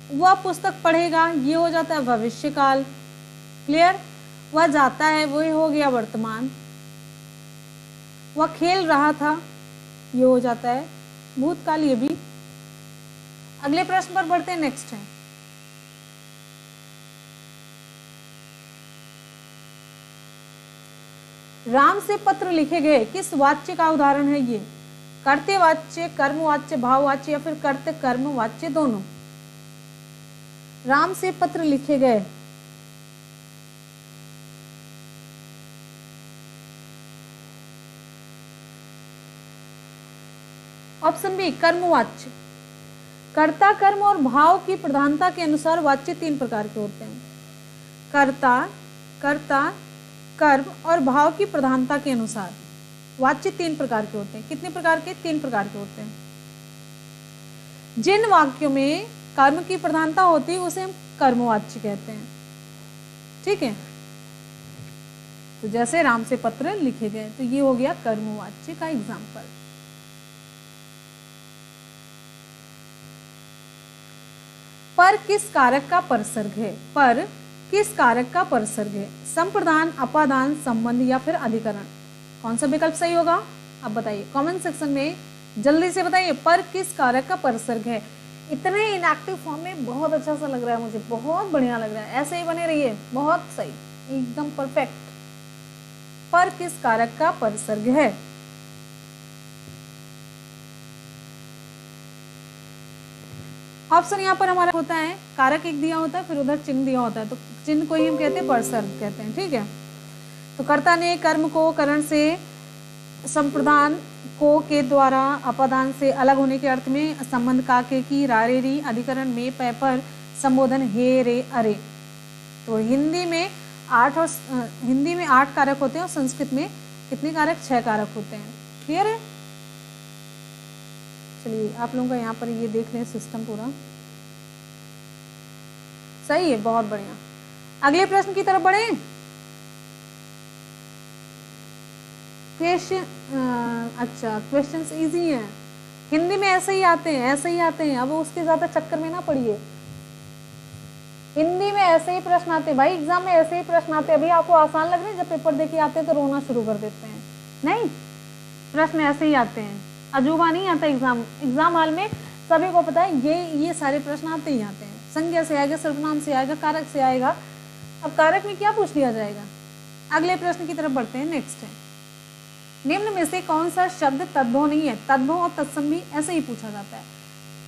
वह पुस्तक पढ़ेगा, ये हो जाता है भविष्यकाल। क्लियर? वह जाता है, वही हो गया वर्तमान। वह खेल रहा था, ये हो जाता है भूतकाल, ये भी। अगले प्रश्न पर बढ़ते हैं। नेक्स्ट है राम से पत्र लिखे गए किस वाच्य का उदाहरण है? ये कर्ते वाच्य, कर्म वाच्य, भाव वाच्य या फिर कर्ते कर्म वाच्य, दोनों। राम से पत्र लिखे गए, ऑप्शन बी कर्मवाच्य। कर्ता, कर्म और भाव की प्रधानता के अनुसार वाच्य 3 प्रकार के होते हैं। कर्ता, कर्म और भाव की प्रधानता के अनुसार वाच्य 3 प्रकार के होते हैं। कितने प्रकार के? 3 प्रकार के होते हैं। जिन वाक्यों में कर्म की प्रधानता होती है उसे हम कर्मवाच्य कहते हैं। ठीक है, तो जैसे राम से पत्र लिखे गए, तो ये हो गया कर्मवाच्य का एग्जाम्पल। पर किस कारक का परसर्ग है? पर किस कारक का परसर्ग है? संप्रदान, अपादान, संबंध या फिर अधिकरण? कौन सा विकल्प सही होगा? आप बताइए कमेंट सेक्शन में, जल्दी से बताइए। पर किस कारक का परसर्ग है? इतने इनएक्टिव फॉर्म में बहुत अच्छा सा लग रहा है मुझे, बहुत बढ़िया लग रहा है। ऐसे ही बने रहिए, बहुत सही, एकदम परफेक्ट। पर किस कारक का परसर्ग है? ऑप्शन यहाँ पर हमारा होता है, कारक एक दिया होता है, फिर उधर चिन्ह दिया होता है, तो चिन्ह को ही हम कहते हैं परसर्ग कहते हैं। ठीक है, तो कर्ता ने कर्म को करण से, संप्रदान को के द्वारा, अपादान से अलग होने के अर्थ में, संबंध का के की, रारे री, अधिकरण में पै पर, संबोधन हे रे अरे। तो हिंदी में 8 कारक होते हैं और संस्कृत में कितने कारक? 6 कारक होते हैं। क्लियर है? चलिए आप लोगों का यहाँ पर ये देख रहे हैं सिस्टम पूरा सही है, बहुत बढ़िया। अगले प्रश्न की तरफ बढ़े। अच्छा, क्वेश्चंस इजी हैं, हिंदी में ऐसे ही आते हैं, ऐसे ही आते हैं। अब उसके ज्यादा चक्कर में ना पड़िए, हिंदी में ऐसे ही प्रश्न आते हैं भाई, एग्जाम में ऐसे ही प्रश्न आते हैं। अभी आपको आसान लग रहे हैं, जब पेपर देके आते हैं तो रोना शुरू कर देते हैं। नहीं, प्रश्न ऐसे ही आते हैं, अजूबा नहीं आता। एग्जाम हॉल में सभी को पता है ये सारे प्रश्न आते ही आते हैं। संज्ञा से आएगा, सर्वनाम से आएगा, कारक से आएगा। अब कारक में क्या पूछ लिया जाएगा? अगले प्रश्न की तरफ बढ़ते हैं। नेक्स्ट है निम्न में से कौन सा शब्द तद्भव नहीं है? तद्भव और तत्सम भी ऐसे ही पूछा जाता है।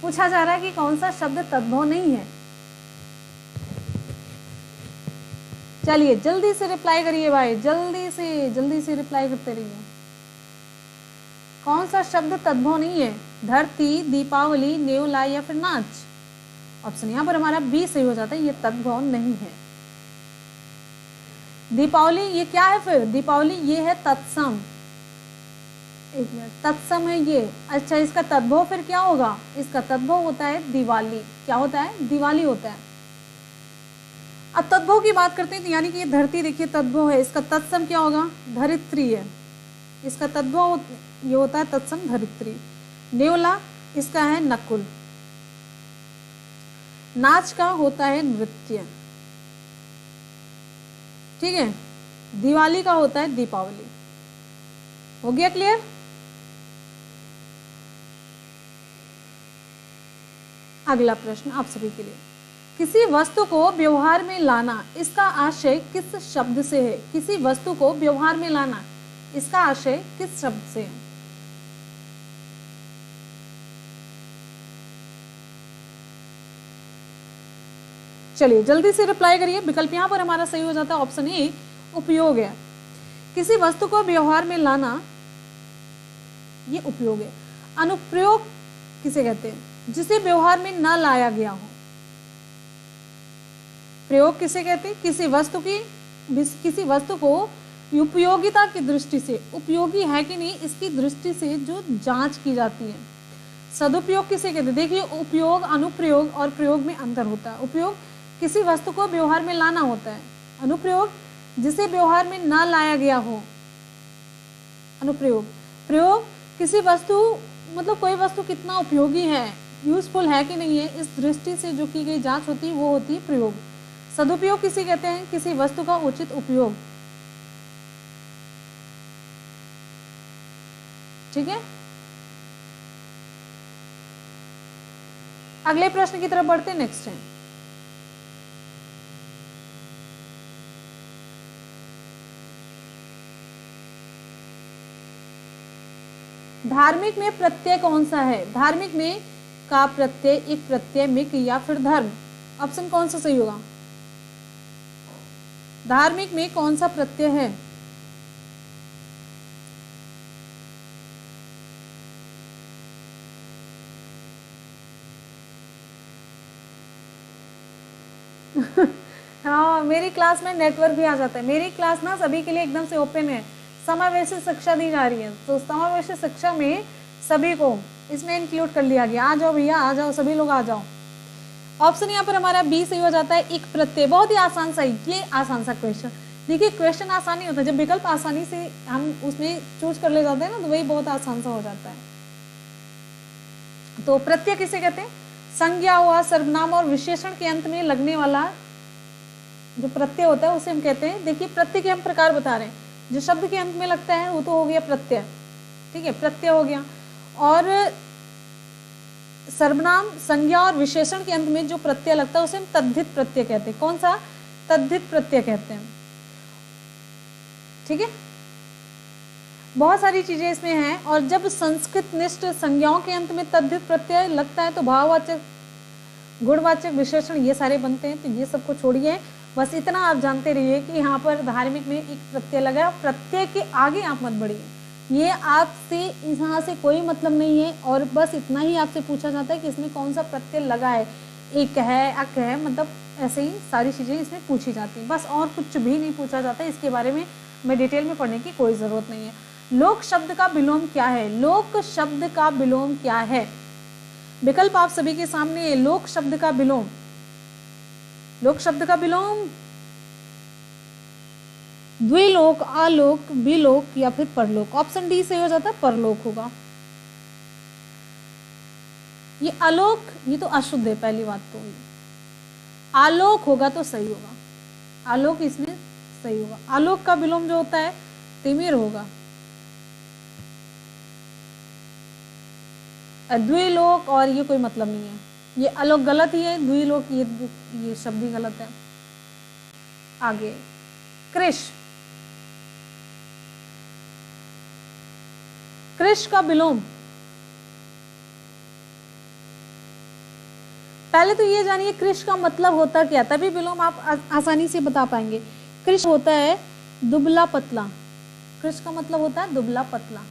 पूछा जा रहा है कि कौन सा शब्द तद्भव नहीं है। चलिए जल्दी से रिप्लाई करिए भाई, जल्दी से रिप्लाई करते रहिए। कौन सा शब्द तद्भव नहीं है? धरती, दीपावली, नेवला या फिर नाच? ऑप्शन यहाँ पर हमारा बी सही हो जाता है, ये तद्भव नहीं है। दीपावली ये क्या है फिर? दीपावली ये है तत्सम। एक मिनट, तत्सम है ये। अच्छा, इसका तद्भव फिर क्या होगा? इसका तद्भव होता है दिवाली। क्या होता है? दिवाली होता है। अब तद्भव की बात करते हैं, तो यानी कि ये धरती देखिए तद्भव है, इसका तत्सम क्या होगा? धरित्री है। इसका तद्भव ये होता है तत्सम धरित्री। नेवला इसका है नकुल। नाच का होता है नृत्य। ठीक है, दिवाली का होता है दीपावली। हो गया क्लियर? अगला प्रश्न आप सभी के लिए, किसी वस्तु को व्यवहार में लाना, इसका आशय किस शब्द से है? किसी वस्तु को व्यवहार में लाना, इसका आशय किस शब्द से है? चलिए जल्दी से रिप्लाई करिए। विकल्प यहां पर हमारा सही हो जाता है ऑप्शन ए, उपयोग है। किसी वस्तु को व्यवहार में लाना, ये उपयोग है। अनुप्रयोग किसे कहते हैं? जिसे व्यवहार में न लाया गया हो। प्रयोग किसे कहते हैं? किसी वस्तु को उपयोगिता की दृष्टि से, उपयोगी है कि नहीं इसकी दृष्टि से जो जांच की जाती है। सदुपयोग किसे कहते हैं? देखिए, उपयोग, अनुप्रयोग और प्रयोग में अंतर होता है। उपयोग किसी वस्तु को व्यवहार में लाना होता है। अनुप्रयोग जिसे व्यवहार में ना लाया गया हो, अनुप्रयोग। प्रयोग किसी वस्तु, मतलब कोई वस्तु कितना उपयोगी है, यूजफुल है कि नहीं है, इस दृष्टि से जो की गई जांच होती है वो होती है प्रयोग। सदुपयोग किसे कहते हैं? किसी वस्तु का उचित उपयोग। ठीक है, अगले प्रश्न की तरफ बढ़ते हैं। नेक्स्ट है, धार्मिक में प्रत्यय कौन सा है? धार्मिक में का प्रत्यय एक प्रत्यय, मिक या फिर धर्म? ऑप्शन कौन सा सही होगा? धार्मिक में कौन सा प्रत्यय है? हाँ, मेरी क्लास में नेटवर्क भी आ जाता है। मेरी क्लास ना सभी के लिए एकदम से ओपन है, समावेशी शिक्षा दी जा रही है। तो समावेशी शिक्षा में सभी को इसमें इंक्लूड कर लिया गया। आ जाओ भैया, आ जाओ, सभी लोग आ जाओ। ऑप्शन यहाँ पर हमारा बी सही हो जाता है, एक प्रत्यय। बहुत ही आसान सा, ये आसान सा क्वेश्चन। देखिए, क्वेश्चन आसानी होता है जब विकल्प आसानी से हम उसमें चूज कर ले जाते हैं ना, तो वही बहुत आसान सा हो जाता है। तो प्रत्यय किसे कहते हैं? संज्ञा हुआ, सर्वनाम और विशेषण के अंत में लगने वाला जो प्रत्यय होता है उसे हम कहते हैं। देखिए, प्रत्यय के हम प्रकार बता रहे हैं। जो शब्द के अंत में लगता है वो तो हो गया प्रत्यय। ठीक है, प्रत्यय हो गया। और सर्वनाम, संज्ञा और विशेषण के अंत में जो प्रत्यय लगता है उसे हम तद्धित प्रत्यय कहते हैं। कौन सा? तद्धित प्रत्यय कहते हैं। ठीक है, बहुत सारी चीजें इसमें हैं। और जब संस्कृत निष्ठ संज्ञाओं के अंत में तद्धित प्रत्यय लगता है तो भाववाचक, गुणवाचक, विशेषण ये सारे बनते हैं। तो ये सबको छोड़िए, बस इतना आप जानते रहिए कि यहाँ पर धार्मिक में एक प्रत्यय लगा। प्रत्यय के आगे आप मत बढ़िए, ये आपसे यहाँ से कोई मतलब नहीं है। और बस इतना ही आपसे पूछा जाता है कि इसमें कौन सा प्रत्यय लगा है, एक है, अक है, मतलब ऐसे ही सारी चीजें इसमें पूछी जाती हैं। बस और कुछ भी नहीं पूछा जाता है। इसके बारे में हमें डिटेल में पढ़ने की कोई जरूरत नहीं है। लोक शब्द का विलोम क्या है? लोक शब्द का विलोम क्या है? विकल्प आप सभी के सामने है। लोक शब्द का विलोम, लोक शब्द का विलोम द्विलोक, आलोक, विलोक या फिर परलोक। ऑप्शन डी सही हो जाता है, परलोक होगा। ये आलोक, ये तो अशुद्ध है, पहली बात तो। आलोक होगा तो सही होगा, आलोक इसमें सही होगा। आलोक का विलोम जो होता है तिमिर होगा। द्विलोक और ये कोई मतलब नहीं है, ये आलोक गलत ही है, द्विलोक ये शब्द ही गलत है। आगे कृष, कृष का विलोम। पहले तो ये जानिए कृष का मतलब होता क्या, तभी विलोम आप आसानी से बता पाएंगे। कृष होता है दुबला पतला, कृष का मतलब होता है दुबला पतला।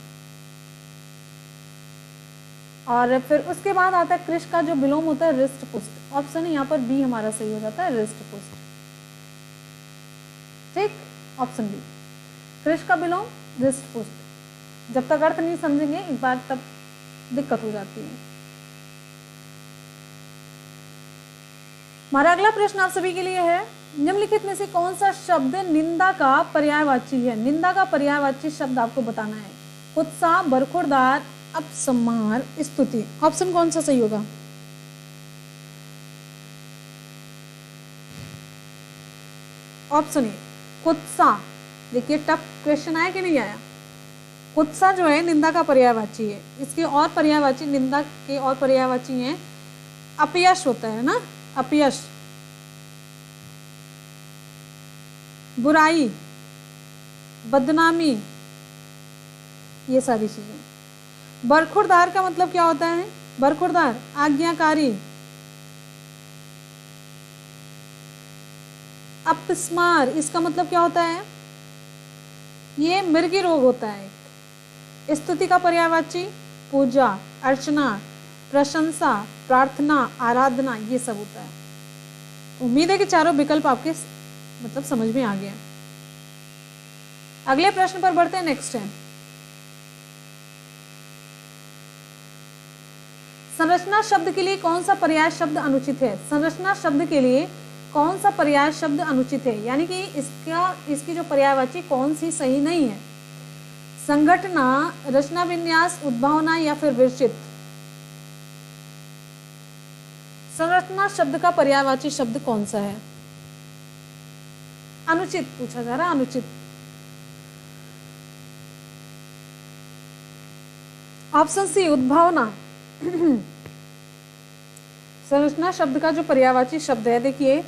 और फिर उसके बाद आता है कृष का जो विलोम होता है रिष्ट पुष्ट। ऑप्शन है यहाँ पर बी हमारा सही हो जाता है, रिष्ट पुष्ट। ठीक, ऑप्शन बी, कृष का विलोम रिष्ट पुष्ट। जब तक अर्थ नहीं समझेंगे एक बार तब दिक्कत हो जाती है। हमारा अगला प्रश्न आप सभी के लिए है, निम्नलिखित में से कौन सा शब्द निंदा का पर्यायवाची है? निंदा का पर्यायवाची शब्द आपको बताना है। उत्साह, बरखुरदार, अपसम्हार, स्तुति। ऑप्शन कौन सा सही होगा? ऑप्शन ए कुत्सा। देखिए टफ क्वेश्चन आया कि नहीं आया। कुत्सा जो है निंदा का पर्यायवाची है। इसके और पर्यायवाची, निंदा के और पर्यायवाची हैं, अपयश होता है ना, अपयश, बुराई, बदनामी, ये सारी चीजें। बरखुरदार का मतलब क्या होता है? बरखुरदार आज्ञाकारी। अपस्मार, इसका मतलब क्या होता है? ये मृगी रोग होता है। स्तुति का पर्यायवाची पूजा, अर्चना, प्रशंसा, प्रार्थना, आराधना, ये सब होता है। उम्मीद है कि चारों विकल्प आपके मतलब समझ में आ गए। अगले प्रश्न पर बढ़ते हैं। नेक्स्ट है, संरचना शब्द के लिए कौन सा पर्याय शब्द अनुचित है? संरचना शब्द के लिए कौन सा पर्याय शब्द अनुचित है, यानी कि इसकी जो पर्यायवाची कौन सी सही नहीं है? संघटना, रचना विन्यास, उद्भावना या फिर विरचित। संरचना शब्द का पर्यायवाची शब्द कौन सा है? अनुचित पूछा जा रहा है, अनुचित। ऑप्शन सी उद्भावना। संरचना शब्द का जो पर्यायवाची शब्द है, देखिए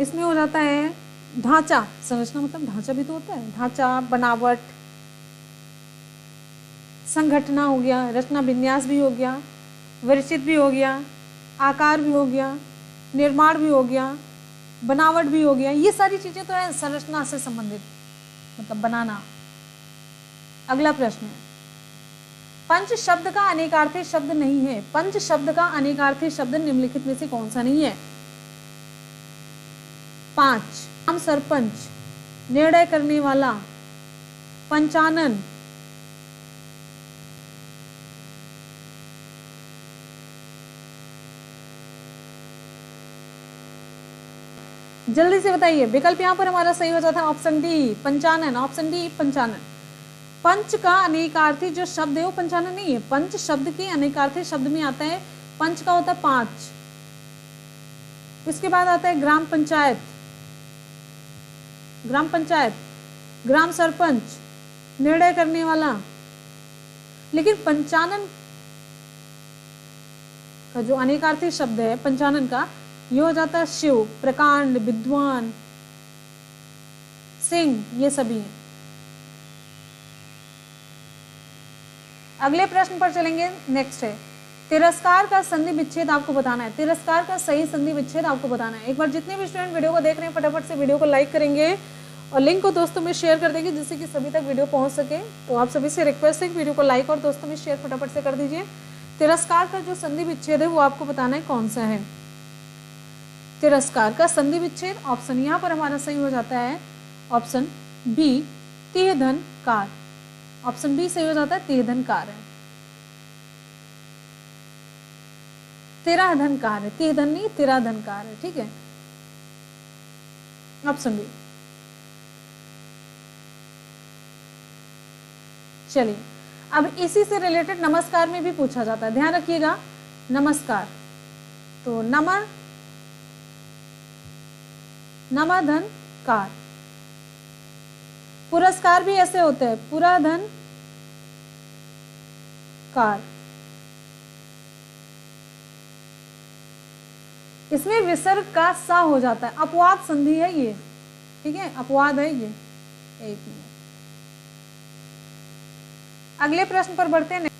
इसमें हो जाता है ढांचा। संरचना मतलब ढांचा भी तो होता है, ढांचा, बनावट। संघटना हो गया, रचना विन्यास भी हो गया, विरचित भी हो गया, आकार भी हो गया, निर्माण भी हो गया, बनावट भी हो गया। ये सारी चीजें तो है संरचना से संबंधित, मतलब बनाना। अगला प्रश्न है, पंच शब्द का अनेकार्थी शब्द नहीं है। पंच शब्द का अनेकार्थी शब्द निम्नलिखित में से कौन सा नहीं है? 5 आम सरपंच, निर्णय करने वाला, पंचानन, जल्दी से बताइए। विकल्प यहाँ पर हमारा सही हो जाता है ऑप्शन डी पंचानन। ऑप्शन डी पंचानन। पंच का अनेकार्थी जो शब्द है वो पंचानन नहीं है। पंच शब्द के अनेकार्थी शब्द में आता है, पंच का होता है 5। इसके बाद आता है ग्राम पंचायत, ग्राम पंचायत, ग्राम सरपंच, निर्णय करने वाला। लेकिन पंचानन का जो अनेकार्थी शब्द है पंचानन का, ये हो जाता है शिव, प्रकांड, विद्वान, सिंह, ये सभी हैं। अगले प्रश्न पर चलेंगे। नेक्स्ट है, तिरस्कार का संधि विच्छेद आपको बताना है। तिरस्कार का सही संधि विच्छेद आपको बताना है। एक बार जितने भी स्टूडेंट वीडियो को देख रहे हैं फटाफट से वीडियो को लाइक करेंगे और लिंक को दोस्तों में शेयर कर देंगे, जिससे कि सभी तक वीडियो पहुंच सके। तो आप सभी से रिक्वेस्ट है कि वीडियो को लाइक और दोस्तों में शेयर फटाफट से कर दीजिए। तिरस्कार का जो संधि विच्छेद है वो आपको बताना है कौन सा है। तिरस्कार का संधि विच्छेद ऑप्शन यहाँ पर हमारा सही हो जाता है ऑप्शन बी तिह धन कार। ऑप्शन बी सही हो जाता है, तिह धन कार है, तिरा धन कार है, तिह धन नहीं तिरा धन कार है। ठीक है, ऑप्शन बी। चलिए, अब इसी से रिलेटेड नमस्कार में भी पूछा जाता है, ध्यान रखिएगा। नमस्कार, तो नमः, नमः धन कार। पुरस्कार भी ऐसे होते हैं, पुरा धन कार। इसमें विसर्ग का सा हो जाता है, अपवाद संधि है ये। ठीक है, अपवाद है ये। एक मिनट, अगले प्रश्न पर बढ़ते हैं।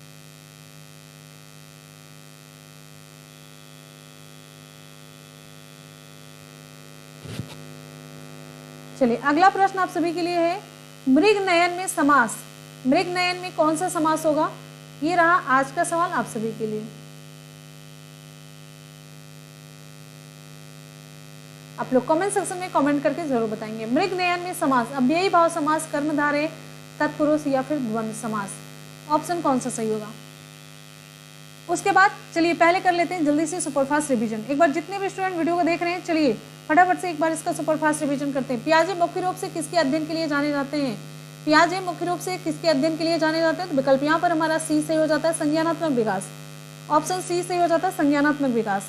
चलिए अगला प्रश्न आप सभी के लिए है, मृगनयन में समास, मृगनयन में कौन सा समास होगा? ये रहा आज का सवाल आप सभी के लिए। आप लोग कमेंट सेक्शन में कमेंट करके जरूर बताएंगे। मृगनयन में समास, अव्ययी भाव समास, कर्मधारय, तत्पुरुष या फिर द्वंद्व समास, ऑप्शन कौन सा सही होगा? उसके बाद चलिए पहले कर लेते हैं जल्दी से सुपरफास्ट रिवीजन। एक बार जितने भी स्टूडेंट वीडियो को देख रहे हैं, चलिए फटाफट से एक बार इसका सुपरफास्ट रिवीजन करते हैं। पियाजे मुख्य रूप से किसके अध्ययन के लिए जाने जाते हैं? पियाजे मुख्य रूप से किसके अध्ययन के लिए जाने जाते हैं? तो विकल्प यहाँ पर हमारा सी सही हो जाता है, संज्ञानात्मक विकास। ऑप्शन सी सही हो जाता है, संज्ञानात्मक विकास।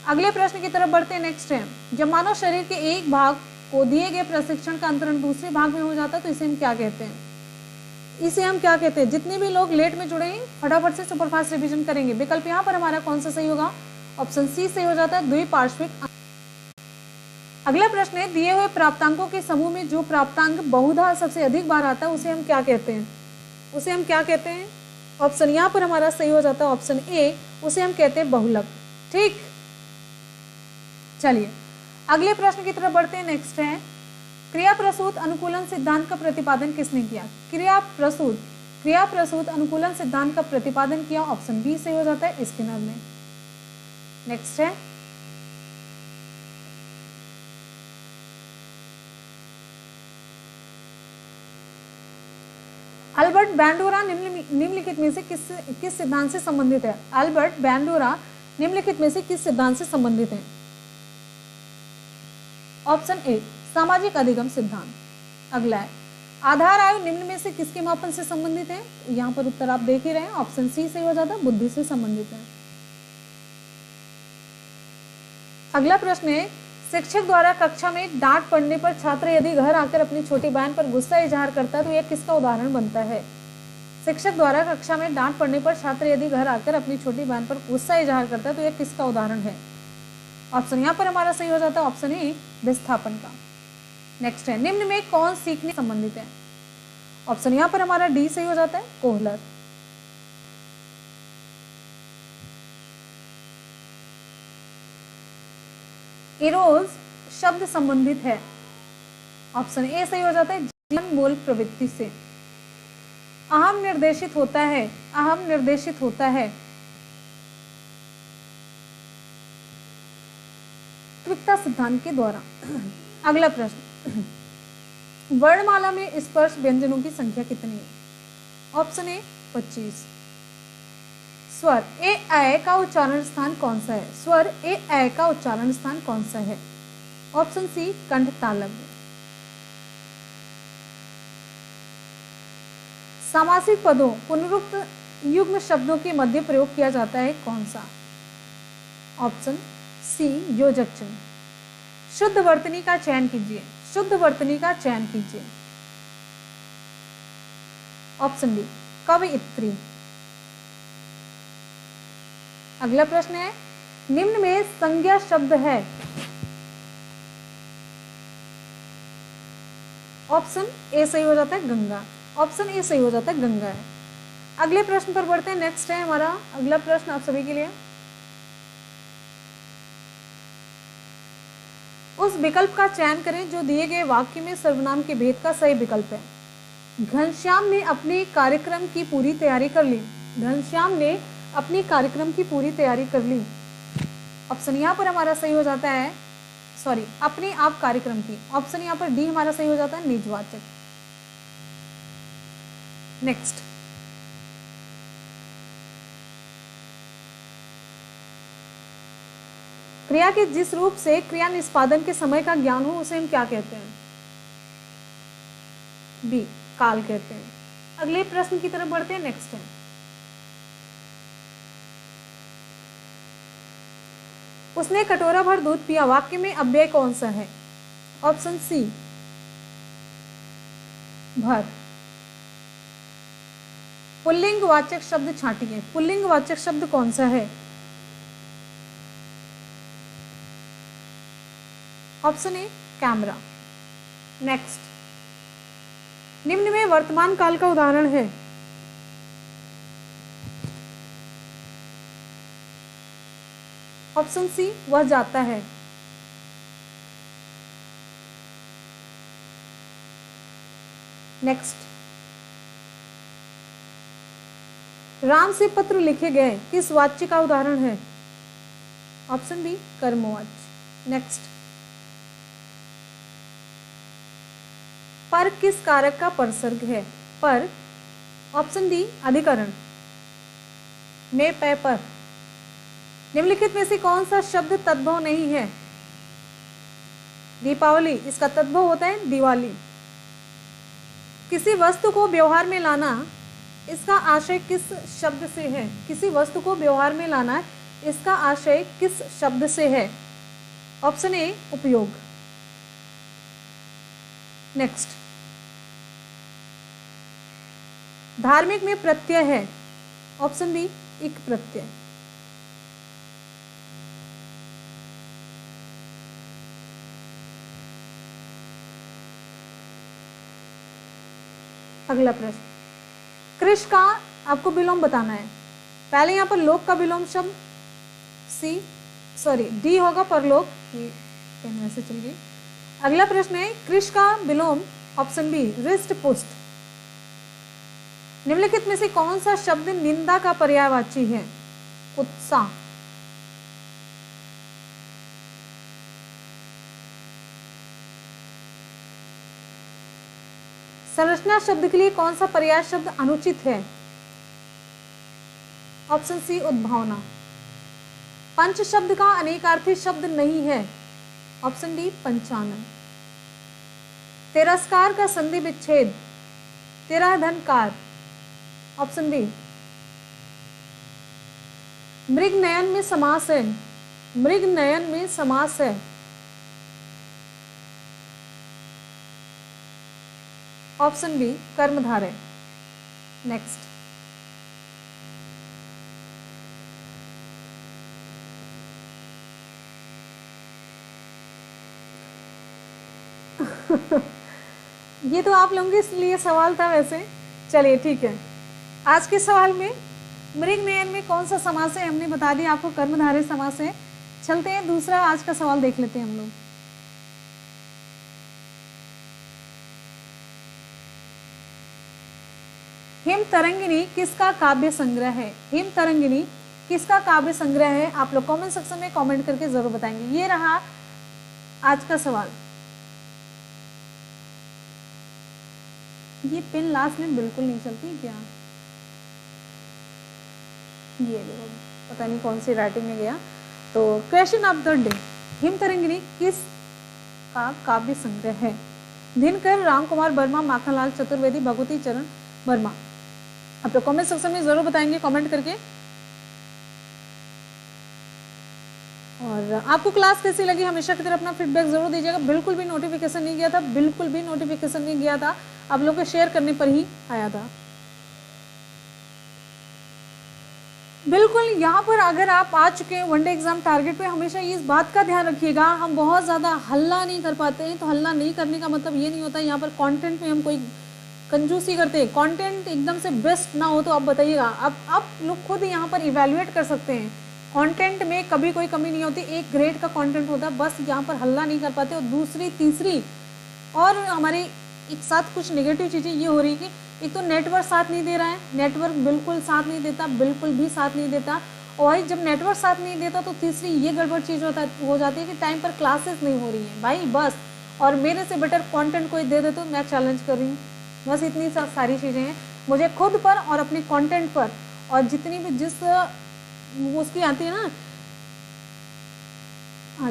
अगले प्रश्न की तरफ बढ़ते हैं। नेक्स्ट है, जब मानव शरीर के एक भाग को दिए गए प्रशिक्षण का अंतरण दूसरे भाग में हो जाता है तो इसे हम क्या कहते हैं? इसे हम क्या कहते हैं? जितने भी लोग लेट में जुड़े हैं फटाफट से सुपरफास्ट रिवीजन करेंगे। विकल्प यहाँ पर हमारा कौन सा सही होगा? ऑप्शन सी सही हो जाता है, द्विपार्श्विक। अगला प्रश्न है, दिए हुए प्राप्तांकों के समूह में जो प्राप्तांक बहुधा सबसे अधिक बार आता है उसे हम क्या कहते हैं? उसे हम क्या कहते हैं? ऑप्शन यहाँ पर हमारा सही हो जाता है ऑप्शन ए, उसे हम कहते हैं बहुलक। ठीक, चलिए अगले प्रश्न की तरफ बढ़ते हैं। नेक्स्ट है, क्रिया प्रसूत अनुकूलन सिद्धांत का प्रतिपादन किसने किया? क्रिया प्रसूत अनुकूलन सिद्धांत का प्रतिपादन किया, ऑप्शन बी सही हो जाता है, स्किनर ने। नेक्स्ट है, अल्बर्ट बैंडोरा निम्नलिखित में से किस सिद्धांत से संबंधित है? अल्बर्ट बैंडोरा निम्नलिखित में से किस सिद्धांत से संबंधित है? ऑप्शन ए, सामाजिक अधिगम सिद्धांत। अगला है, आधार आयु निम्न में से किसके मापन से संबंधित है? यहाँ पर उत्तर आप देख ही रहे हैं, ऑप्शन सी सही हो जाता है, बुद्धि से संबंधित है। अगला प्रश्न है, शिक्षक द्वारा कक्षा में डांट पड़ने पर छात्र यदि घर आकर अपनी छोटी बहन पर गुस्सा इजहार करता है तो यह किसका उदाहरण बनता है? शिक्षक द्वारा कक्षा में डांट पड़ने पर छात्र यदि घर आकर अपनी छोटी बहन पर गुस्सा इजहार करता है तो यह किसका उदाहरण है? ऑप्शन यहाँ पर हमारा सही हो जाता है, ऑप्शन ए, विस्थापन का। नेक्स्ट है, निम्न में कौन सीखने संबंधित है? ऑप्शन यहाँ पर हमारा डी सही हो जाता है, कोहलर। इरोज शब्द संबंधित है, ऑप्शन ए सही हो जाता है, जीवन मूल प्रवृत्ति से। अहम निर्देशित होता है, अहम निर्देशित होता है त्वरितता सिद्धांत के द्वारा। अगला प्रश्न, वर्णमाला में स्पर्श व्यंजनों की संख्या कितनी है? Option A 25। स्वर ए ऐ का उच्चारण स्थान कौन सा है? स्वर ए ऐ का उच्चारण स्थान कौन सा है? ऑप्शन सी, कंठ तालव्य। सामासिक पदों पुनरुक्त युग्म शब्दों के मध्य प्रयोग किया जाता है कौन सा? ऑप्शन सी, योजक चिन्ह। शुद्ध वर्तनी का चयन कीजिए, शुद्ध वर्तनी का चयन कीजिए। ऑप्शन बी, कवयित्री। अगला प्रश्न है, निम्न में संज्ञा शब्द है? ऑप्शन ए सही हो जाता है, गंगा। ऑप्शन ए सही हो जाता है, गंगा है। अगले प्रश्न पर बढ़ते हैं। नेक्स्ट है हमारा अगला प्रश्न आप सभी के लिए, उस विकल्प का चयन करें जो दिए गए वाक्य में सर्वनाम के भेद का सही विकल्प है। घनश्याम ने अपने कार्यक्रम की पूरी तैयारी कर ली। घनश्याम ने अपनी कार्यक्रम की पूरी तैयारी कर ली। ऑप्शन यहाँ पर हमारा सही हो जाता है, सॉरी, अपने आप कार्यक्रम की। ऑप्शन यहाँ पर डी हमारा सही हो जाता है, निजवाचक। नेक्स्ट, क्रिया के जिस रूप से क्रिया निष्पादन के समय का ज्ञान हो उसे हम क्या कहते हैं? बी, काल कहते हैं। अगले प्रश्न की तरफ बढ़ते हैं। नेक्स्ट है, उसने कटोरा भर दूध पिया, वाक्य में अव्यय कौन सा है? ऑप्शन सी, भर। पुल्लिंग वाचक शब्द छांटिए, पुल्लिंग वाचक शब्द कौन सा है? Option A, camera. नेक्स्ट, निम्न में वर्तमान काल का उदाहरण है? ऑप्शन सी, वह जाता है। नेक्स्ट, राम से पत्र लिखे गए किस वाच्य का उदाहरण है? ऑप्शन बी, कर्मवाच्य। नेक्स्ट, पर किस कारक का परसर्ग है? पर, ऑप्शन डी, अधिकरण में पे पर। निम्नलिखित में से कौन सा शब्द तद्भव नहीं है? दीपावली, इसका तद्भव होता है दिवाली। किसी वस्तु को व्यवहार में लाना, इसका आशय किस शब्द से है? किसी वस्तु को व्यवहार में लाना, इसका आशय किस शब्द से है? ऑप्शन ए, उपयोग। नेक्स्ट, धार्मिक में प्रत्यय है। ऑप्शन बी, इक प्रत्यय। अगला प्रश्न, कृष का आपको विलोम बताना है। पहले यहाँ पर लोक का विलोम शब्द डी होगा, परलोक, ये पेन वैसे चल गई। अगला प्रश्न है, कृष का विलोम, ऑप्शन बी, हृष्ट पुष्ट। निम्नलिखित में से कौन सा शब्द निंदा का पर्यायवाची है? उत्साह। संरचना शब्द के लिए कौन सा पर्याय शब्द अनुचित है? Option C, उद्भावना। पंच शब्द का अनेकार्थी शब्द नहीं है। Option D, Panchanan. तिरस्कार का संधि विच्छेद, तिराधनकार। Option B. मृग नयन में समास है, मृग नयन में समास है। Option B, कर्मधारय। नेक्स्ट, ये तो आप लोगों के लिए सवाल था वैसे। चलिए ठीक है, आज के सवाल में मृग नयन में कौन सा समास है हमने बता दिया आपको, कर्मधारय समास है। चलते हैं दूसरा आज का सवाल देख लेते हैं हम लोग। हिम तरंगिनी किसका काव्य संग्रह है? हिम तरंगिनी किसका काव्य संग्रह है? आप लोग कमेंट सेक्शन में कमेंट करके जरूर बताएंगे। ये रहा आज का सवाल। ये पिन लास्ट में बिल्कुल नहीं चलती क्या? ये देखो, पता नहीं कौन सी राइटिंग में गया। तो question of the day, him Tarangini किस का काव्य संग्रह है? दिनकर, राम कुमार वर्मा, माखनलाल चतुर्वेदी, भगवती चरण वर्मा। आप तो कमेंट सेक्शन में जरूर बताएंगे कमेंट करके। और आपको क्लास कैसी लगी हमेशा की तरह अपना फीडबैक जरूर दीजिएगा। बिल्कुल भी नोटिफिकेशन नहीं गया था, बिल्कुल भी नोटिफिकेशन नहीं गया था, आप लोग के शेयर करने पर ही आया था। बिल्कुल यहाँ पर अगर आप आ चुके हैं वनडे एग्जाम टारगेट पे, हमेशा इस बात का ध्यान रखिएगा, हम बहुत ज़्यादा हल्ला नहीं कर पाते हैं। तो हल्ला नहीं करने का मतलब ये नहीं होता यहाँ पर कंटेंट में हम कोई कंजूसी करते हैं। कंटेंट एकदम से बेस्ट ना हो तो आप बताइएगा। अब आप लोग खुद यहाँ पर इवेल्युएट कर सकते हैं। कंटेंट में कभी कोई कमी नहीं होती, एक ग्रेड का कंटेंट होता है, बस यहाँ पर हल्ला नहीं कर पाते। और दूसरी तीसरी और हमारे एक साथ कुछ नेगेटिव चीज़ें ये हो रही है कि एक तो नेटवर्क साथ नहीं दे रहा है, नेटवर्क बिल्कुल साथ नहीं देता, बिल्कुल भी साथ नहीं देता। और जब नेटवर्क साथ नहीं देता तो तीसरी ये गड़बड़ चीज़ हो जाती है कि टाइम पर क्लासेस नहीं हो रही हैं भाई बस। और मेरे से बेटर कंटेंट कोई दे दे तो मैं चैलेंज कर रही हूँ। बस इतनी सारी चीज़ें हैं मुझे खुद पर और अपने कंटेंट पर, और जितनी भी जिस उसकी आती है ना,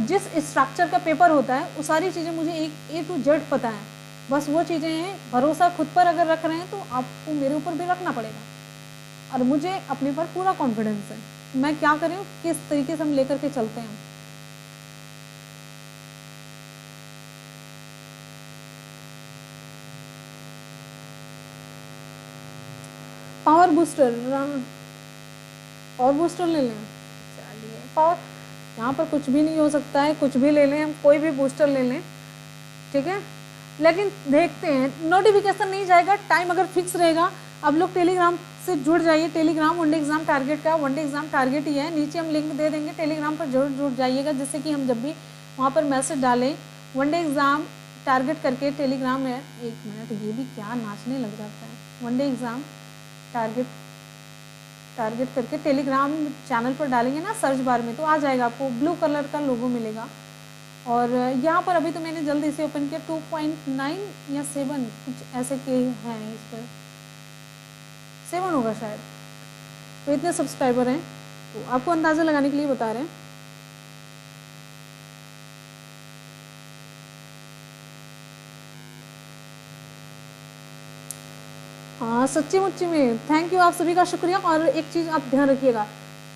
जिस स्ट्रक्चर का पेपर होता है वो सारी चीज़ें मुझे A to Z पता है। बस वो चीज़ें हैं, भरोसा खुद पर अगर रख रहे हैं तो आपको मेरे ऊपर भी रखना पड़ेगा। और मुझे अपने पर पूरा कॉन्फिडेंस है, मैं क्या कर रही हूँ, किस तरीके से हम लेकर के चलते हैं। पावर बूस्टर, पावर बूस्टर ले लें। चलिए पावर, यहाँ पर कुछ भी नहीं हो सकता है, कुछ भी ले लें, हम कोई भी बूस्टर ले लें, ठीक है। लेकिन देखते हैं, नोटिफिकेशन नहीं जाएगा, टाइम अगर फिक्स रहेगा। अब लोग टेलीग्राम से जुड़ जाइए। टेलीग्राम वनडे एग्जाम टारगेट का वनडे एग्जाम टारगेट ही है, नीचे हम लिंक दे देंगे, टेलीग्राम पर जरूर जुड़ जाइएगा, जिससे कि हम जब भी वहाँ पर मैसेज डालें वनडे एग्जाम टारगेट करके टेलीग्राम में, एक मिनट ये भी क्या नाचने लग जाता है, वनडे एग्जाम टारगेट करके टेलीग्राम चैनल पर डालेंगे ना सर्च बार में, तो आ जाएगा, आपको ब्लू कलर का लोगो मिलेगा। और यहाँ पर अभी तो मैंने जल्दी से ओपन किया, 2.9 या 7 कुछ ऐसे के हैं, इस पर 7 होगा शायद, तो इतने सब्सक्राइबर हैं, तो आपको अंदाज़ा लगाने के लिए बता रहे हैं। हाँ सच्ची मुच्ची में थैंक यू, आप सभी का शुक्रिया। और एक चीज़ आप ध्यान रखिएगा,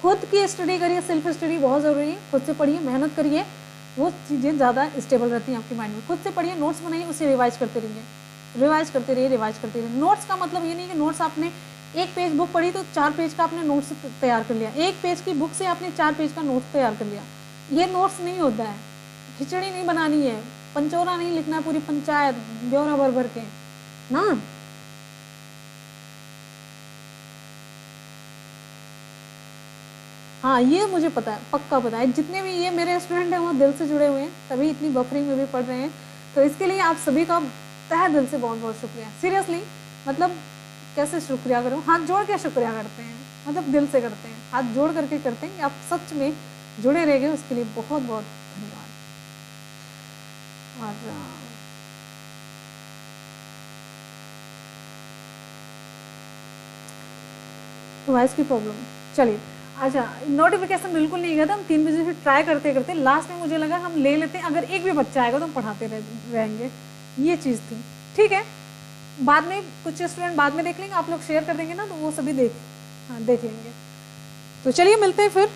खुद की स्टडी करिए, सेल्फ स्टडी बहुत ज़रूरी है, खुद से पढ़िए, मेहनत करिए, वो चीज़ें ज़्यादा स्टेबल रहती हैं आपके माइंड में। खुद से पढ़िए, नोट्स बनाइए, उसे रिवाइज करते रहिए, रिवाइज करते रहिए। नोट्स का मतलब ये नहीं कि नोट्स आपने एक पेज बुक पढ़ी तो 4 पेज का आपने नोट्स तैयार कर लिया, एक पेज की बुक से आपने 4 पेज का नोट्स तैयार कर लिया, ये नोट्स नहीं होता है। खिचड़ी नहीं बनानी है, पंचोरा नहीं लिखना है पूरी पंचायत ब्यौरा भर भर के ना। हाँ ये मुझे पता है, पक्का पता है, जितने भी ये मेरे स्टूडेंट हैं वो दिल से जुड़े हुए हैं, तभी इतनी बफरिंग में भी पढ़ रहे हैं, तो इसके लिए आप सभी का तहे दिल से बहुत बहुत शुक्रिया। सीरियसली, मतलब कैसे शुक्रिया करूँ, हाथ जोड़ के शुक्रिया करते हैं, मतलब दिल से करते हैं, हाथ जोड़ करके करते हैं कि आप सच में जुड़े रह गए, उसके लिए बहुत बहुत धन्यवाद। और वॉइस की प्रॉब्लम, चलिए अच्छा, नोटिफिकेशन बिल्कुल नहीं गया था, हम 3 बजे से ट्राई करते करते लास्ट में मुझे लगा हम ले लेते हैं, अगर एक भी बच्चा आएगा तो हम पढ़ाते रहेंगे, ये चीज़ थी। ठीक है, बाद में कुछ स्टूडेंट बाद में देख लेंगे, आप लोग शेयर कर देंगे ना, तो वो सभी देख लेंगे। तो चलिए मिलते हैं फिर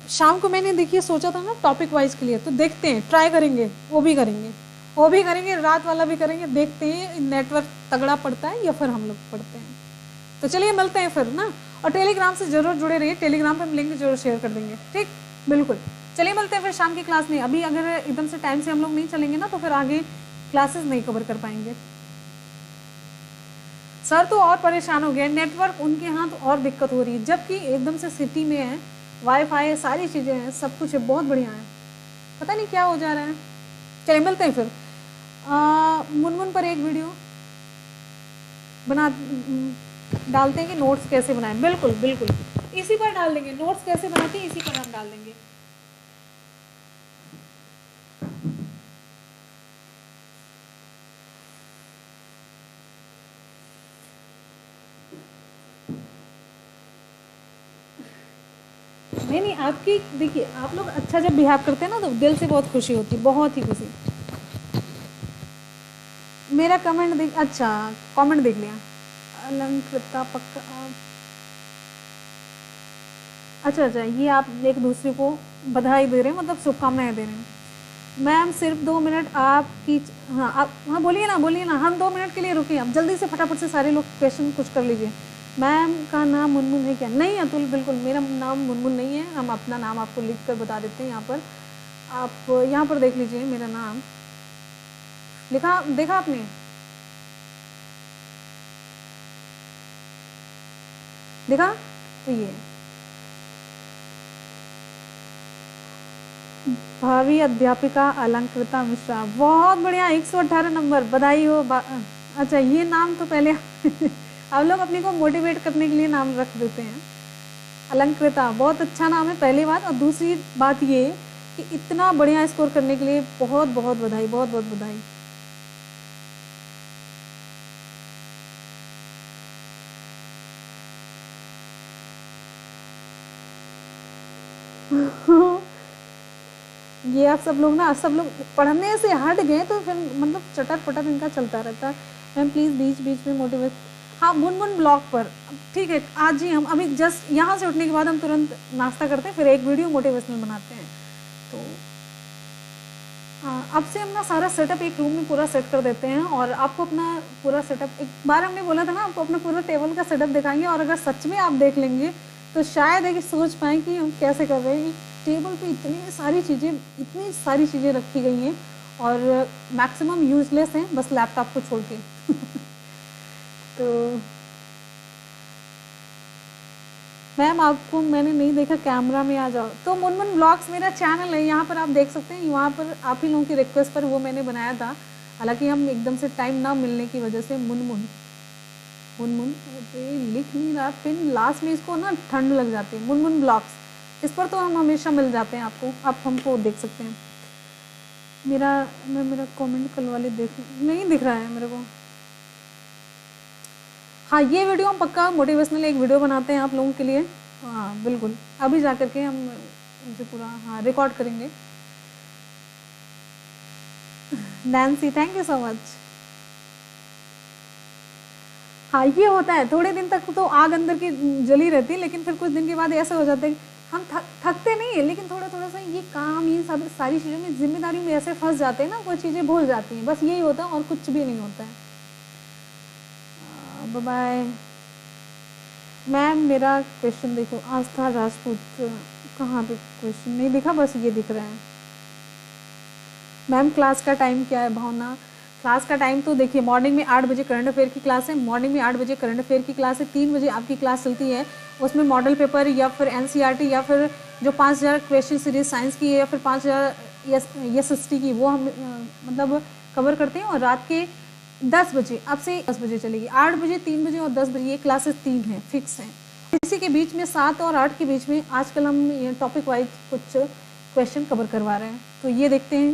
शाम को। मैंने देखिए सोचा था ना टॉपिक वाइज के लिए, तो देखते हैं, ट्राई करेंगे, वो भी करेंगे, रात वाला भी करेंगे, देखते हैं नेटवर्क तगड़ा पड़ता है या फिर हम लोग पढ़ते हैं। तो चलिए मिलते हैं फिर ना, और टेलीग्राम से जरूर जुड़े रहिए, टेलीग्राम पे हम लिंक जरूर शेयर कर देंगे, ठीक, बिल्कुल। चलिए मिलते हैं फिर शाम की क्लास में। अभी अगर एकदम से टाइम से हम लोग नहीं चलेंगे ना, तो फिर आगे क्लासेस नहीं कवर कर पाएंगे। सर तो और परेशान हो गए, नेटवर्क उनके यहाँ तो और दिक्कत हो रही है, जबकि एकदम से सिटी में है, वाईफाई है, सारी चीज़ें हैं, सब कुछ है, बहुत बढ़िया है, पता नहीं क्या हो जा रहा है। चलिए मिलते हैं फिर। मुनमुन पर एक वीडियो बना डालते हैं कि नोट्स कैसे बनाएं, बिल्कुल बिल्कुल इसी पर डाल देंगे, नोट्स कैसे बनाते हैं इसी पर हम डाल देंगे। नहीं आपकी देखिए, आप लोग अच्छा जब बिहेव करते हैं ना, तो दिल से बहुत खुशी होती है, बहुत ही खुशी। मेरा कमेंट देख, अच्छा कमेंट देख लिया, अलंकृता पक्का, अच्छा, ये आप एक दूसरे को बधाई दे रहे हैं, मतलब शुभकामनाएं दे रहे हैं। मैम सिर्फ 2 मिनट आपकी, हाँ आप, हाँ बोलिए ना, हम 2 मिनट के लिए रुकिए, आप जल्दी से फटाफट से सारे लोग क्वेश्चन कुछ कर लीजिए। मैम का नाम मुनमुन है क्या? नहीं अतुल, बिल्कुल मेरा नाम मुनमुन नहीं है, हम अपना नाम आपको लिख कर बता देते हैं यहाँ पर, आप यहाँ पर देख लीजिए, मेरा नाम लिखा, देखा आपने? देखा? तो ये भावी अध्यापिका अलंकृता मिश्रा, बहुत बढ़िया, 118 नंबर, बधाई हो। अच्छा ये नाम तो पहले आप लोग अपने को मोटिवेट करने के लिए नाम रख देते हैं, अलंकृता, बहुत अच्छा नाम है, पहली बात। और दूसरी बात ये कि इतना बढ़िया स्कोर करने के लिए बहुत बहुत बधाई, बहुत बहुत बधाई। ये आप सब लोग ना, सब लोग पढ़ने से हट गए तो फिर मतलब चटर पटर इनका चलता रहता है। मैम प्लीज़ बीच बीच में मोटिवेट, हाँ मुनमुन ब्लॉग पर, ठीक है, आज ही हम अभी जस्ट यहाँ से उठने के बाद हम तुरंत नाश्ता करते हैं, फिर एक वीडियो मोटिवेशनल बनाते हैं। तो अब से हम ना सारा सेटअप एक रूम में पूरा सेट कर देते हैं, और आपको अपना पूरा सेटअप, एक बार हमने बोला था ना आपको अपना पूरा टेबल का सेटअप दिखाएंगे, और अगर सच में आप देख लेंगे तो शायद है कि सोच पाएँ कि हम कैसे कर रहे हैं। टेबल पे इतनी सारी चीज़ें रखी गई हैं, और मैक्सिमम यूजलेस हैं, बस लैपटॉप को छोड़ के। तो मैम आपको मैंने नहीं देखा, कैमरा में आ जाओ। तो मुनमुन ब्लॉग्स मेरा चैनल है, यहाँ पर आप देख सकते हैं। वहाँ पर आप ही लोगों की रिक्वेस्ट पर वो मैंने बनाया था, हालांकि हम एकदम से टाइम ना मिलने की वजह से। मुनमुन मुनमुन लिख नहीं रहा पिन, लास्ट में इसको ना ठंड लग जाती है। मुनमुन ब्लॉग्स, इस पर तो हम हमेशा मिल जाते हैं आपको, आप हमको देख सकते हैं। मेरा कमेंट कल वाले देख नहीं दिख रहा है मेरे को। हाँ, ये वीडियो हम पक्का मोटिवेशनल एक वीडियो बनाते हैं आप लोगों के लिए। हाँ बिल्कुल, अभी जा करके हम इसे पूरा हाँ रिकॉर्ड करेंगे। Nancy thank you so much. हाँ ये होता है, थोड़े दिन तक तो आग अंदर की जली रहती है, लेकिन फिर कुछ दिन के बाद ऐसा हो जाता है कि हम थकते नहीं है, लेकिन थोड़ा थोड़ा सा ये काम, ये सब सारी चीज़ों में जिम्मेदारी में ऐसे फंस जाते हैं ना, कोई चीज़ें भूल जाती हैं। बस यही होता है और कुछ भी नहीं होता है। Bye bye ma'am. मेरा क्वेश्चन देखो, आस्था राजपूत, कहाँ पे क्वेश्चन नहीं दिखा, बस ये दिख रहा है। मैम क्लास का टाइम क्या है? भावना, क्लास का टाइम तो देखिए मॉर्निंग में 8 बजे करंट अफेयर की क्लास है, मॉर्निंग में 8 बजे करंट अफेयर की क्लास है। 3 बजे आपकी क्लास चलती है, उसमें मॉडल पेपर या फिर एनसीईआरटी या फिर जो 5000 क्वेश्चन सीरीज साइंस की है या फिर 5000 SST की, वो हम मतलब कवर करते हैं। और रात के 10 बजे, अब से 10 बजे चलेगी, 8 बजे, 3 बजे और 10 बजे, ये क्लासेस 3 हैं, फिक्स हैं। इसी के बीच में 7 और 8 के बीच में आजकल हम टॉपिक वाइज कुछ क्वेश्चन कवर करवा रहे हैं। तो ये देखते हैं